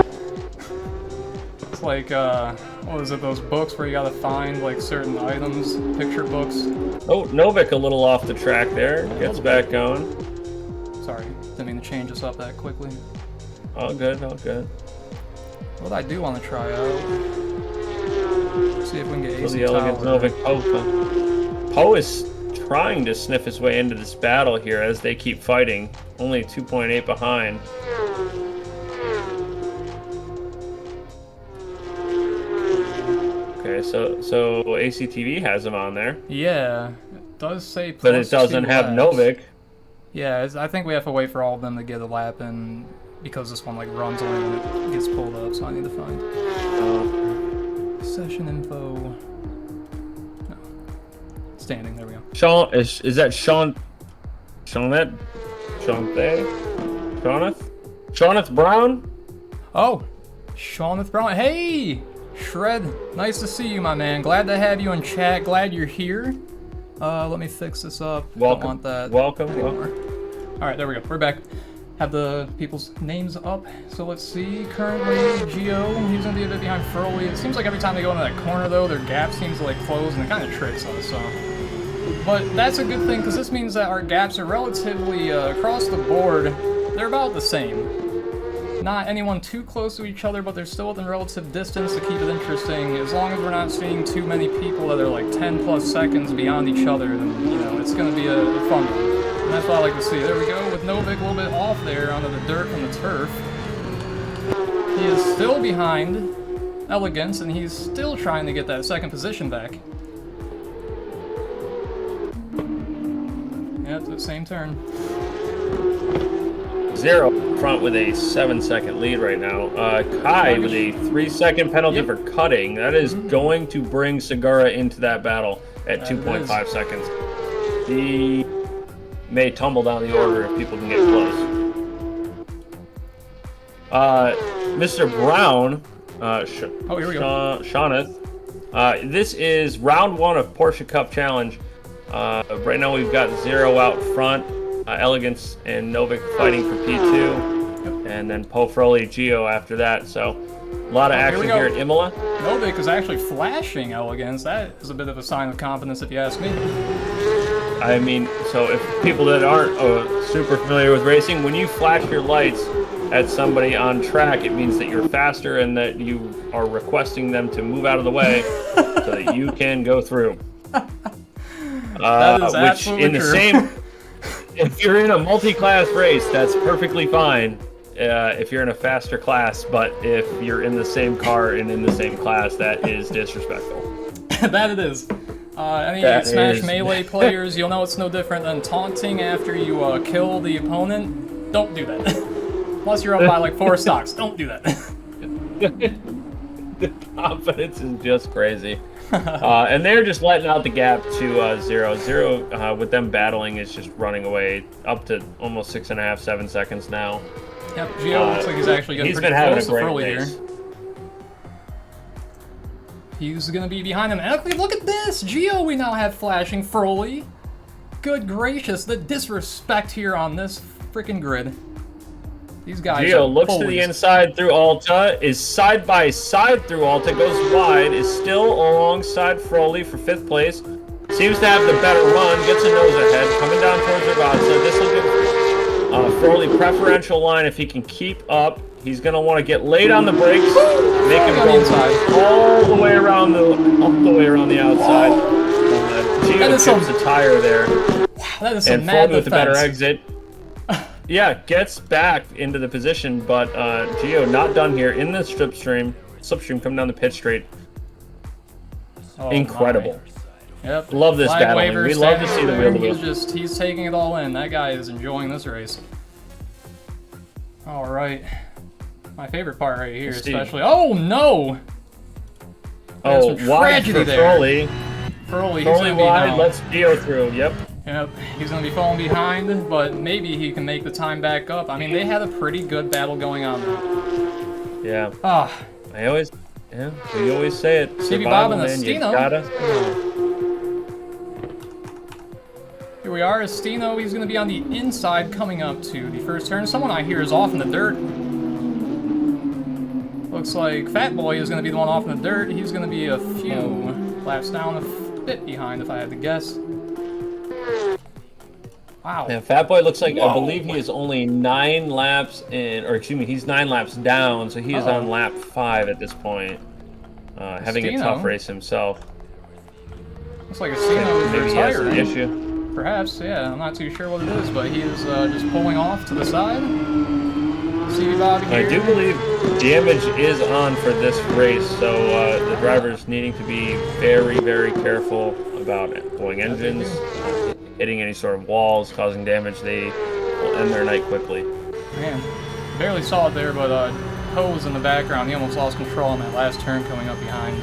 It's like, what was it, those books where you gotta find, like, certain items, picture books? Oh, Novic a little off the track there. Gets back going. Sorry, didn't mean to change this up that quickly. All good, all good. What I do want to try out, see if we can get AC the Elegant Novic Poe. Poe is trying to sniff his way into this battle here as they keep fighting. Only 2.8 behind. Okay, so ACTV has him on there. Yeah, it does say plus but it doesn't have Novic. Yeah, I think we have to wait for all of them to get a lap in, because this one like runs only when it gets pulled up, so I need to find session info. No. Standing, there we go. Sean, is that Sean? Shawneth Brown? Oh, Shawneth Brown. Hey, Shred, nice to see you, my man. Glad to have you in chat. Glad you're here. Let me fix this up. Welcome. Don't want that. Welcome. All right, there we go. We're back. Have the people's names up. So let's see. Currently, Gio, he's gonna be a bit behind Froley. It seems like every time they go into that corner, though, their gap seems to like close, and it kind of tricks us. So, but that's a good thing, because this means that our gaps are relatively across the board. They're about the same. Not anyone too close to each other, but they're still within relative distance to keep it interesting. As long as we're not seeing too many people that are like 10 plus seconds beyond each other, then, you know, it's going to be a fun one. And that's what I like to see. There we go, with Novic a little bit off there onto the dirt from the turf. He is still behind Elegance, and he's still trying to get that second position back. Yep, the same turn. 0 front with a 7-second lead right now. Kai with a 3-second penalty for cutting. That is going to bring Segura into that battle at 2.5 seconds. He may tumble down the order if people can get close. Mr. Brown, here we go. Shawneth. This is round 1 of Porsche Cup Challenge. Right now we've got 0 out front. Elegance and Novic fighting for P2, and then Poe, Froley, Gio after that. So a lot of action here at Imola. Novic is actually flashing Elegance. That is a bit of a sign of confidence, if you ask me. I mean, so if people that aren't super familiar with racing, when you flash your lights at somebody on track, it means that you're faster and that you are requesting them to move out of the way so that you can go through. That is absolutely in the true. same. If you're in a multi-class race, that's perfectly fine if you're in a faster class, but if you're in the same car and in the same class, that is disrespectful. That it is. Any Smash Melee players, you'll know it's no different than taunting after you kill the opponent. Don't do that. Unless you're up by like 4 stocks, don't do that. The confidence is just crazy. And they're just letting out the gap to 0. 0 with them battling is just running away up to almost 6.5, 7 seconds now. Yep, Gio looks like he's actually getting pretty close to Froley here. He's going to be behind him. And look at this! Gio we now have flashing Froley. Good gracious, the disrespect here on this freaking grid. These guys Gio looks to the inside through Alta, is side by side through Alta, goes wide, is still alongside Froley for 5th place. seems to have the better run, gets a nose ahead, coming down towards the rod. So this will give Froly preferential line if he can keep up. He's gonna want to get late on the brakes, make him go all the way around the outside. Gio chips a tire there. That is some mad defense. With the better exit. Yeah, gets back into the position, but Gio not done here in the slipstream coming down the pit straight. Oh, incredible. My. Yep. Love this battling. We love to see the wheel. He's taking it all in. That guy is enjoying this race. All right. My favorite part right here, especially. Oh no! Oh, tragedy there. Froly. Froly wide. Let's Gio through. Yep. Yep. He's gonna be falling behind, but maybe he can make the time back up. I mean, they had a pretty good battle going on there. Yeah. Ah. We always say it. Stevie Bob and Estino. Here we are, Estino. He's going to be on the inside coming up to the first turn. Someone I hear is off in the dirt. Looks like Fat Boy is going to be the one off in the dirt. He's going to be a few laps down, a bit behind if I had to guess. Wow. Yeah, Fat Boy looks like, I believe he is only 9 laps in, or excuse me, he's 9 laps down, so he is on lap 5 at this point. Having a tough race himself. Looks like Estino is maybe he has an issue. Perhaps, yeah. I'm not too sure what it is, but he is just pulling off to the side. Stevie Bob here. I do believe damage is on for this race, so the drivers needing to be very, very careful about blowing engines, hitting any sort of walls, causing damage. They will end their night quickly. Man, barely saw it there, but Poe was in the background. He almost lost control on that last turn coming up behind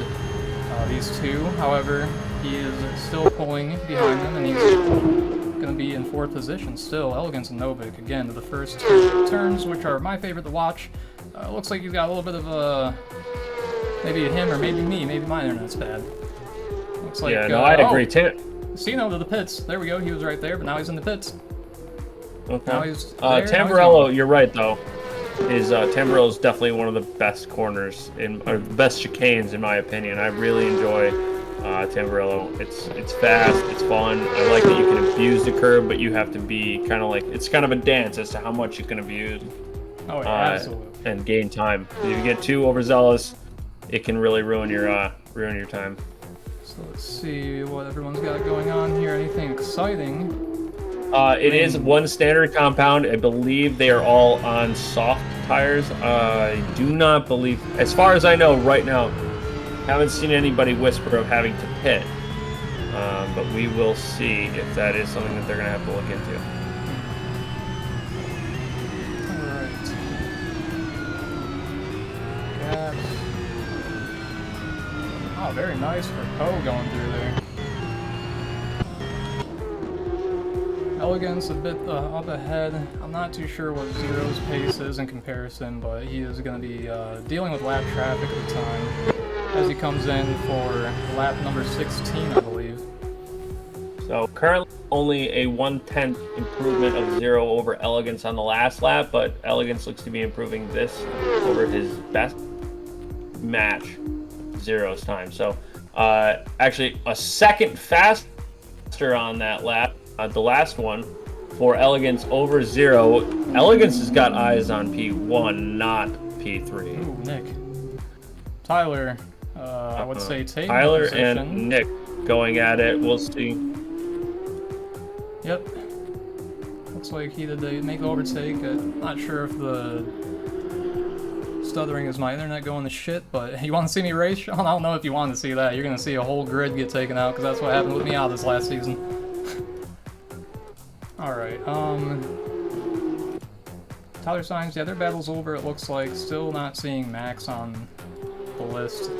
these two. However, he is still pulling behind them, and he's going to be in 4th position still. Elegance and Novic, again, to the first 2 turns, which are my favorite to watch. Looks like he's got a little bit of a... maybe him or maybe me. Maybe my internet's bad. Looks like... Yeah, no, I agree. Estino to the pits. There we go. He was right there, but now he's in the pits. Okay. Now he's there, Tamburello, you're right, though. Tamburello is definitely one of the best corners, or best chicanes, in my opinion. I really enjoy Tamburello. It's fast, it's fun. I like that you can abuse the curb, but you have to be kind of like, it's kind of a dance as to how much you can abuse. Oh yeah, absolutely. And gain time. If you get too overzealous, it can really ruin your time. So let's see what everyone's got going on here. Anything exciting? It is one standard compound. I believe they are all on soft tires. I do not believe, as far as I know right now, haven't seen anybody whisper of having to pit. But we will see if that is something that they're going to have to look into. Alright. Yeah. Oh, very nice for Poe going through there. Elegance a bit up ahead. I'm not too sure what Zero's pace is in comparison, but he is going to be dealing with lap traffic at the time as he comes in for lap number 16, I believe. So currently only a 1/10 improvement of Zero over Elegance on the last lap, but Elegance looks to be improving this over his best match, Zero's time. So actually a second faster on that lap. The last one for Elegance over Zero. Elegance has got eyes on P1, not P3. Ooh, Nick. Tyler, I would say taking Tyler position. And Nick going at it. We'll see. Yep. Looks like he did make the overtake. I'm not sure if the stuttering is my internet going to shit, but you want to see me race, Sean? I don't know if you want to see that. You're going to see a whole grid get taken out, because that's what happened with me out this last season. Alright, Tyler Sainz, yeah, their battle's over, it looks like. Still not seeing Max on the list,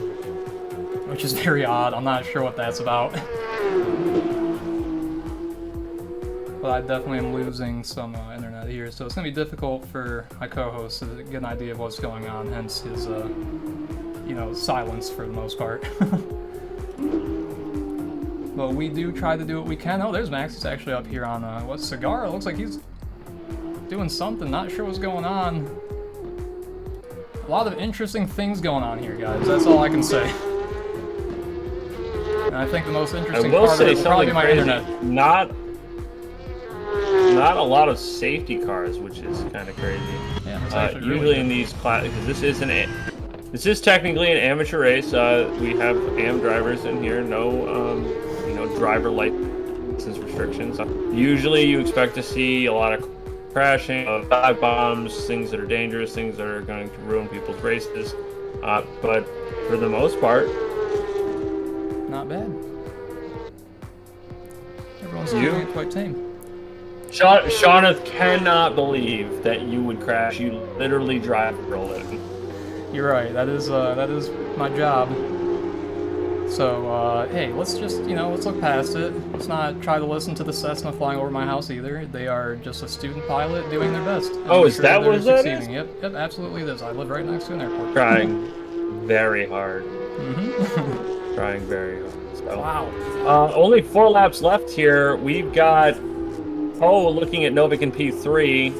which is very odd. I'm not sure what that's about. But I definitely am losing some internet here, so it's going to be difficult for my co-host to get an idea of what's going on, hence his, you know, silence for the most part. But we do try to do what we can. Oh, there's Max. He's actually up here on, what, Cigar? It looks like he's doing something. Not sure what's going on. A lot of interesting things going on here, guys. That's all I can say. I think the most I interesting will part of say it will probably be something my crazy. internet. Not a lot of safety cars, which is kind of crazy. Yeah, that's actually Usually really in these classes, because this is technically an amateur race. We have AM drivers in here, no driver license restrictions. Usually you expect to see a lot of crashing, dive bombs, things that are dangerous, things that are going to ruin people's races. But for the most part, not bad. Everyone's doing it quite tame. Shauna cannot believe that you would crash. You literally drive for a living. You're right. That is my job. So hey, let's just let's look past it. Let's not try to listen to the Cessna flying over my house either. They are just a student pilot doing their best. Oh, is that what that is? Yep, absolutely it is. I live right next to an airport. Trying very hard. Mm-hmm. Trying very hard. So. Wow. Only 4 laps left here. We've got looking at Novic in P3.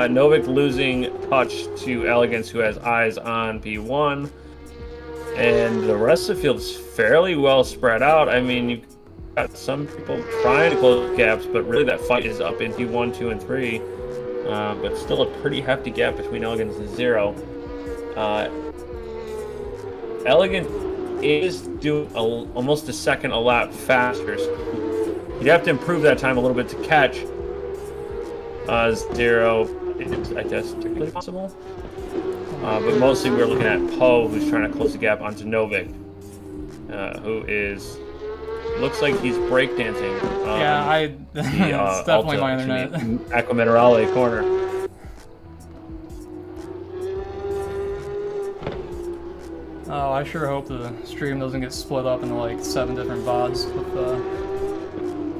Novic losing touch to Elegance, who has eyes on P1. And the rest of the field is fairly well spread out. I mean, you've got some people trying to close gaps, but really that fight is up in P1, 2, and 3. But still a pretty hefty gap between Elegance and Zero. Elegance is doing almost a second a lap faster. So you'd have to improve that time a little bit to catch Zero. It's, I guess, technically possible. But mostly we're looking at Poe, who's trying to close the gap onto Novic, who is looks like he's breakdancing. It's definitely my internet. Aqua Minerale corner. Oh, I sure hope the stream doesn't get split up into like 7 different VODs with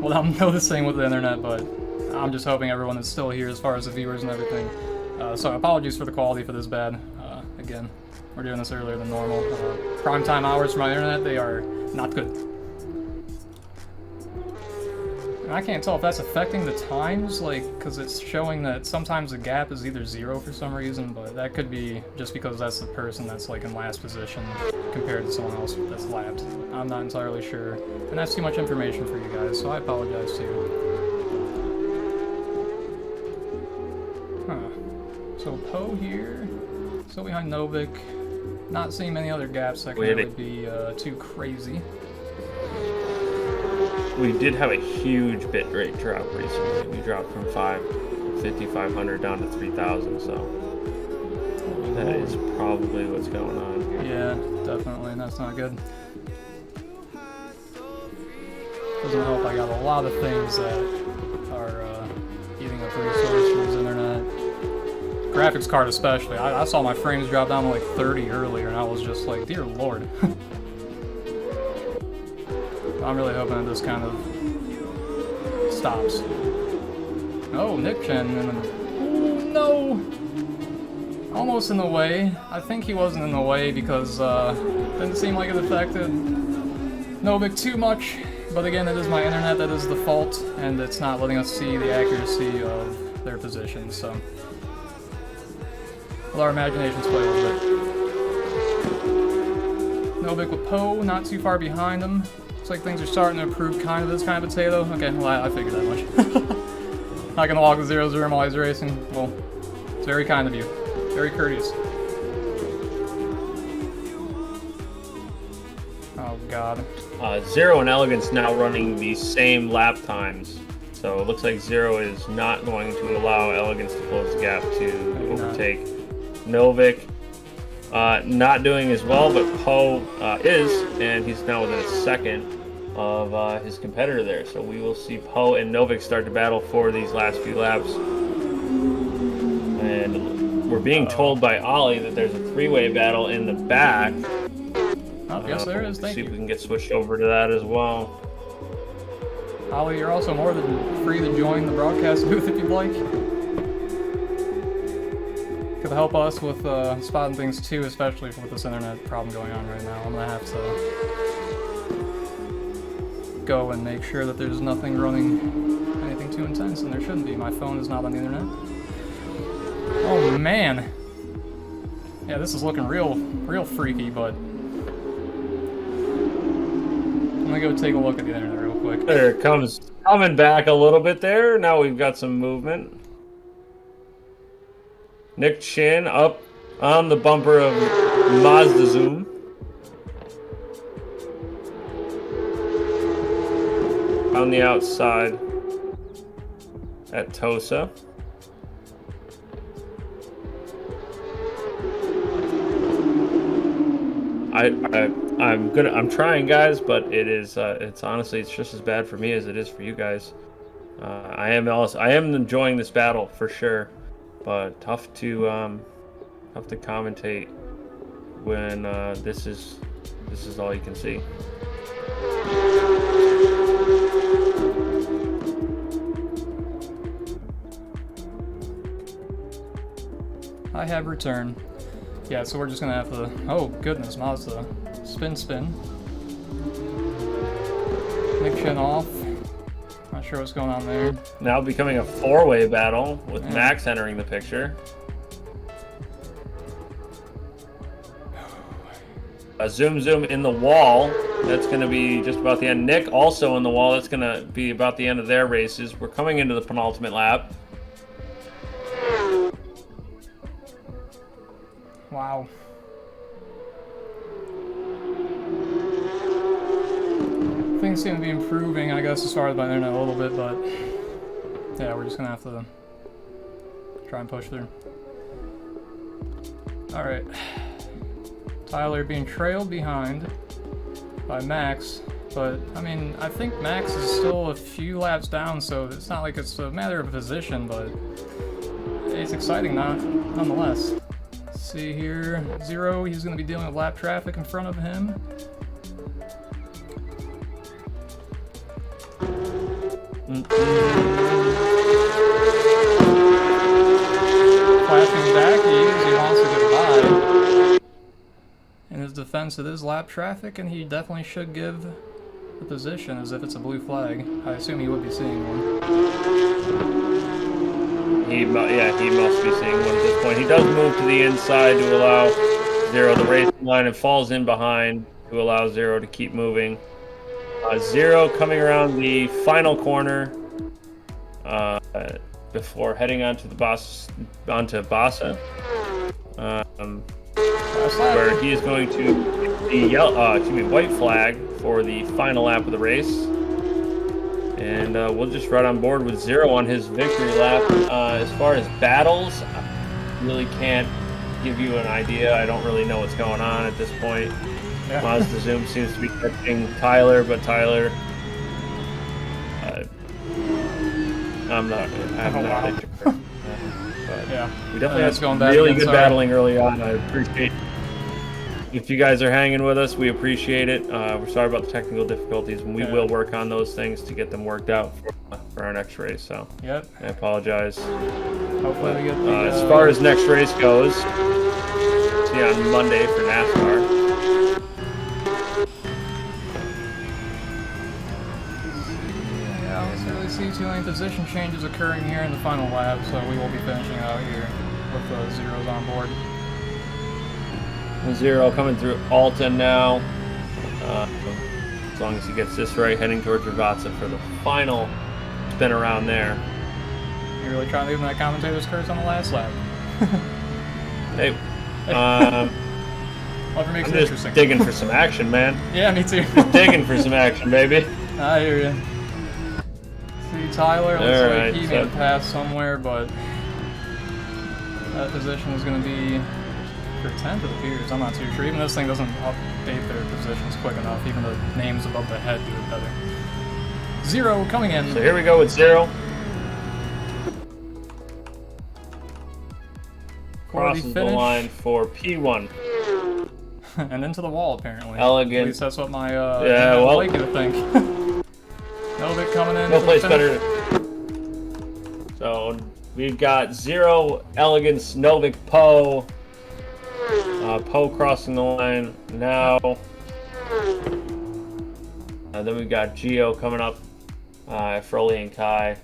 what I'm noticing with the internet, but I'm just hoping everyone is still here as far as the viewers and everything. So apologies for the quality for this bad. Again, we're doing this earlier than normal. Prime time hours for my internet, they are not good. And I can't tell if that's affecting the times, because it's showing that sometimes the gap is either 0 for some reason, but that could be just because that's the person that's in last position compared to someone else that's lapped. I'm not entirely sure, and that's too much information for you guys, so I apologize too. So Poe here, still behind Novic. Not seeing many other gaps that can really be too crazy. We did have a huge bit rate drop recently. We dropped from 5,500 down to 3,000, so that is probably what's going on. Yeah, definitely, and that's not good. Doesn't help I got a lot of things that are eating up resources from his internet. Graphics card especially. I saw my frames drop down to like 30 earlier, and I was just like, dear lord. I'm really hoping that this kind of stops. Oh, Nick Chen, and no! Almost in the way. I think he wasn't in the way because didn't seem like it affected Novic too much. But again, it is my internet that is the fault, and it's not letting us see the accuracy of their positions, so. Let our imaginations play a little bit. Novic with Poe, not too far behind him. Looks like things are starting to improve kind of this kind of potato. Okay, well, I figured that much. Not gonna walk with 0-0 while he's racing. Well, it's very kind of you. Very courteous. Oh, God. Zero and Elegance now running the same lap times. So it looks like Zero is not going to allow Elegance to close the gap to overtake Novic. Not doing as well, but Poe is, and he's now within a second of his competitor there. So we will see Poe and Novic start to battle for these last few laps. And we're being told by Ollie that there's a 3-way battle in the back. Oh, yes there is, thank you. See if we can get switched over to that as well. Ollie, you're also more than free to join the broadcast booth if you'd like. Could help us with spotting things too, especially with this internet problem going on right now. I'm gonna have to go and make sure that there's nothing running anything too intense, and there shouldn't be. My phone is not on the internet. Oh man. Yeah, this is looking real freaky, but I'm me go take a look at the internet real quick. There it comes, coming back a little bit there. Now we've got some movement. Nick Chin up on the bumper of Mazda Zoom. On the outside at Tosa. I'm trying, guys, but it's honestly, it's just as bad for me as it is for you guys. I am enjoying this battle for sure, but tough to commentate when this is all you can see. I have returned. Yeah, so we're just gonna have to. Oh goodness, Mazda. Spin. Nick Chin off. Not sure what's going on there. Now becoming a four-way battle with Max entering the picture. A zoom in the wall. That's going to be just about the end. Nick also in the wall. That's going to be about the end of their races. We're coming into the penultimate lap. Wow. Things seem to be improving, I guess, as far as my internet a little bit, but yeah, we're just gonna have to try and push through. Alright. Tyler being trailed behind by Max, but I mean, I think Max is still a few laps down, so it's not like it's a matter of position, but it's exciting nonetheless. See here, Zero, he's going to be dealing with lap traffic in front of him. Flashing back, he wants to get by. In his defense, it is lap traffic, and he definitely should give the position as if it's a blue flag. I assume he would be seeing one. He must be seeing one at this point. He does move to the inside to allow Zero the racing line and falls in behind to allow Zero to keep moving. Zero coming around the final corner before heading onto Bassa, where he is going to the white flag for the final lap of the race. And we'll just ride on board with Zero on his victory lap. As far as battles, I really can't give you an idea. I don't really know what's going on at this point. Yeah. Mazda Zoom seems to be catching Tyler, but Tyler, I'm not really sure. But yeah, we definitely had some really good battling early on. I appreciate if you guys are hanging with us. We appreciate it. We're sorry about the technical difficulties, and we will work on those things to get them worked out for our next race. So yep, I apologize. Hopefully we get the, as far as next race goes, see you on Monday for NASCAR. See too many position changes occurring here in the final lap, so we will be finishing out here with Zeros on board. Zero coming through Alton now. As long as he gets this right, heading towards Ravazza for the final spin around there. You're really trying to leave him that commentator's curse on the last lap. Hey, whatever makes I'm it just interesting. Digging for some action, man. Yeah, me too. Just digging for some action, baby. I hear you. See, Tyler, looks like he made a pass somewhere, but that position is going to be for 10th, it appears. I'm not too sure. Even this thing doesn't update their positions quick enough. Even the names above the head do it better. Zero coming in. So here we go with Zero. Crosses the line for P1. And into the wall, apparently. Elegant. At least that's what my like you to think. Novic coming in. No place better. So we've got Zero, Elegance, Novic, Poe. Poe crossing the line now. Then we've got Gio coming up. Froley and Kai.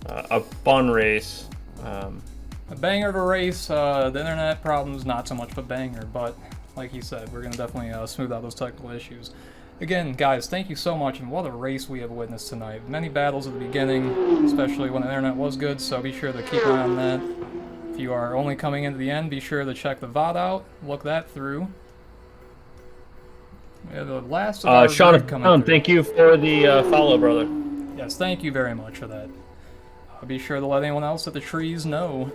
A fun race. A banger of a race. The internet problems, not so much of a banger, but like he said, we're going to definitely smooth out those technical issues. Again, guys, thank you so much, and what a race we have witnessed tonight. Many battles at the beginning, especially when the internet was good, so be sure to keep an eye on that. If you are only coming into the end, be sure to check the VOD out, look that through. We have the last of our Sean, grid coming through. thank you for the follow, brother. Yes, thank you very much for that. Be sure to let anyone else at the trees know.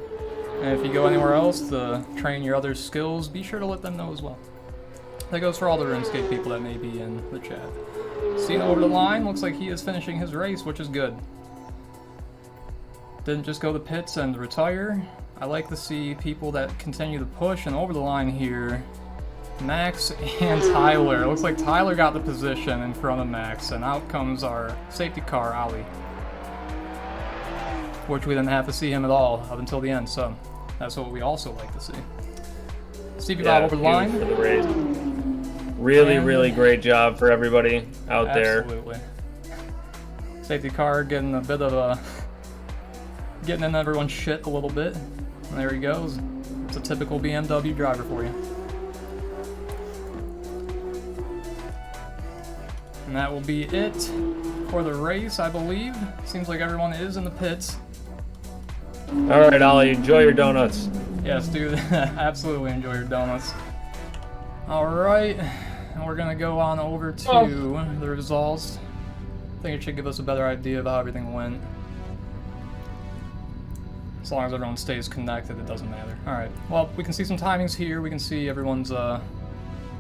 And if you go anywhere else to train your other skills, be sure to let them know as well. That goes for all the RuneScape people that may be in the chat. Cena over the line, looks like he is finishing his race, which is good. Didn't just go to pits and retire. I like to see people that continue to push, and over the line here, Max and Tyler. It looks like Tyler got the position in front of Max, and out comes our safety car, Ali. Which we didn't have to see him at all up until the end, so that's what we also like to see. Stevie Bob over the line. For the race. Really great job for everybody out there. Absolutely. Safety car getting a bit of a... getting in everyone's shit a little bit. And there he goes. It's a typical BMW driver for you. And that will be it for the race, I believe. Seems like everyone is in the pits. Alright, Ollie, enjoy your donuts. Yes, dude. Absolutely enjoy your donuts. Alright. And we're gonna go on over to the results. I think it should give us a better idea of how everything went. As long as everyone stays connected, it doesn't matter. Alright, well, we can see some timings here. We can see everyone's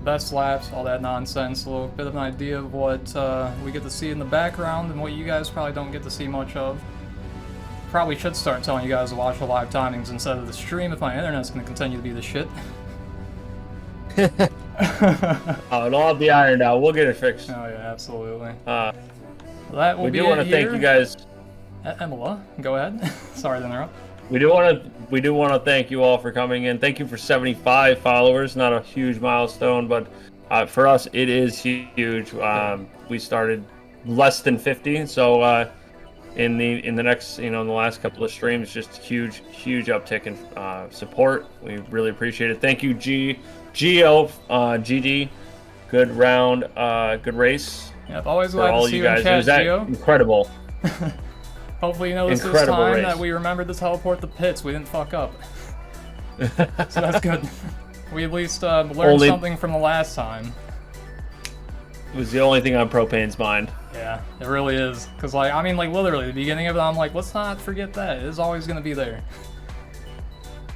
best laps, all that nonsense. A little bit of an idea of what we get to see in the background and what you guys probably don't get to see much of. Probably should start telling you guys to watch the live timings instead of the stream if my internet's going to continue to be the shit. Oh, it'll all be ironed out. We'll get it fixed. Oh yeah, absolutely. Well, that will we be do want to thank you guys. Imola, go ahead. Sorry to interrupt. We do want to thank you all for coming in. Thank you for 75 followers. Not a huge milestone, but for us it is huge. We started less than 50, so in the next, in the last couple of streams, just huge uptick in support. We really appreciate it. Thank you, GO, GD. Good round, good race. Yep, always for glad all to see you you in guys. chat, It was Gio. incredible. Hopefully you noticed this Incredible time race. that we remembered to teleport the pits. We didn't fuck up. So that's good. We at least learned something from the last time. It was the only thing on Propain's mind. Yeah, it really is. Because, literally, the beginning of it, I'm like, let's not forget that. It is always going to be there.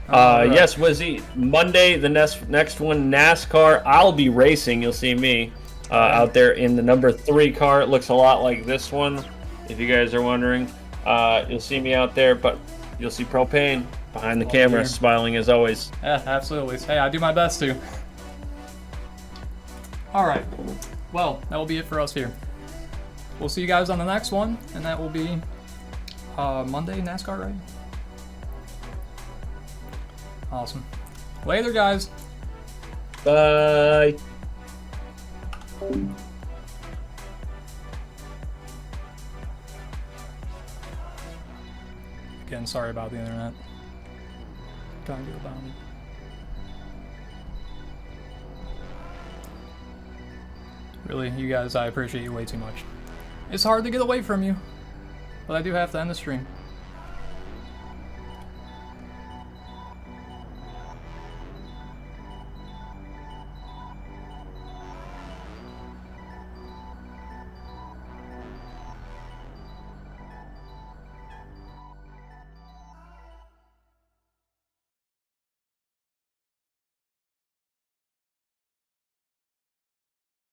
Yes, Wizzy. Monday, the next one, NASCAR. I'll be racing. You'll see me out there in the number 3 car. It looks a lot like this one, if you guys are wondering. You'll see me out there, but you'll see Propain behind the camera, smiling as always. Yeah, absolutely. Hey, I do my best to. Alright. Well, that will be it for us here. We'll see you guys on the next one, and that will be Monday NASCAR, right? Awesome. Later, guys. Bye. Again, sorry about the internet. Gotta get about it. Really, you guys, I appreciate you way too much. It's hard to get away from you, but I do have to end the stream.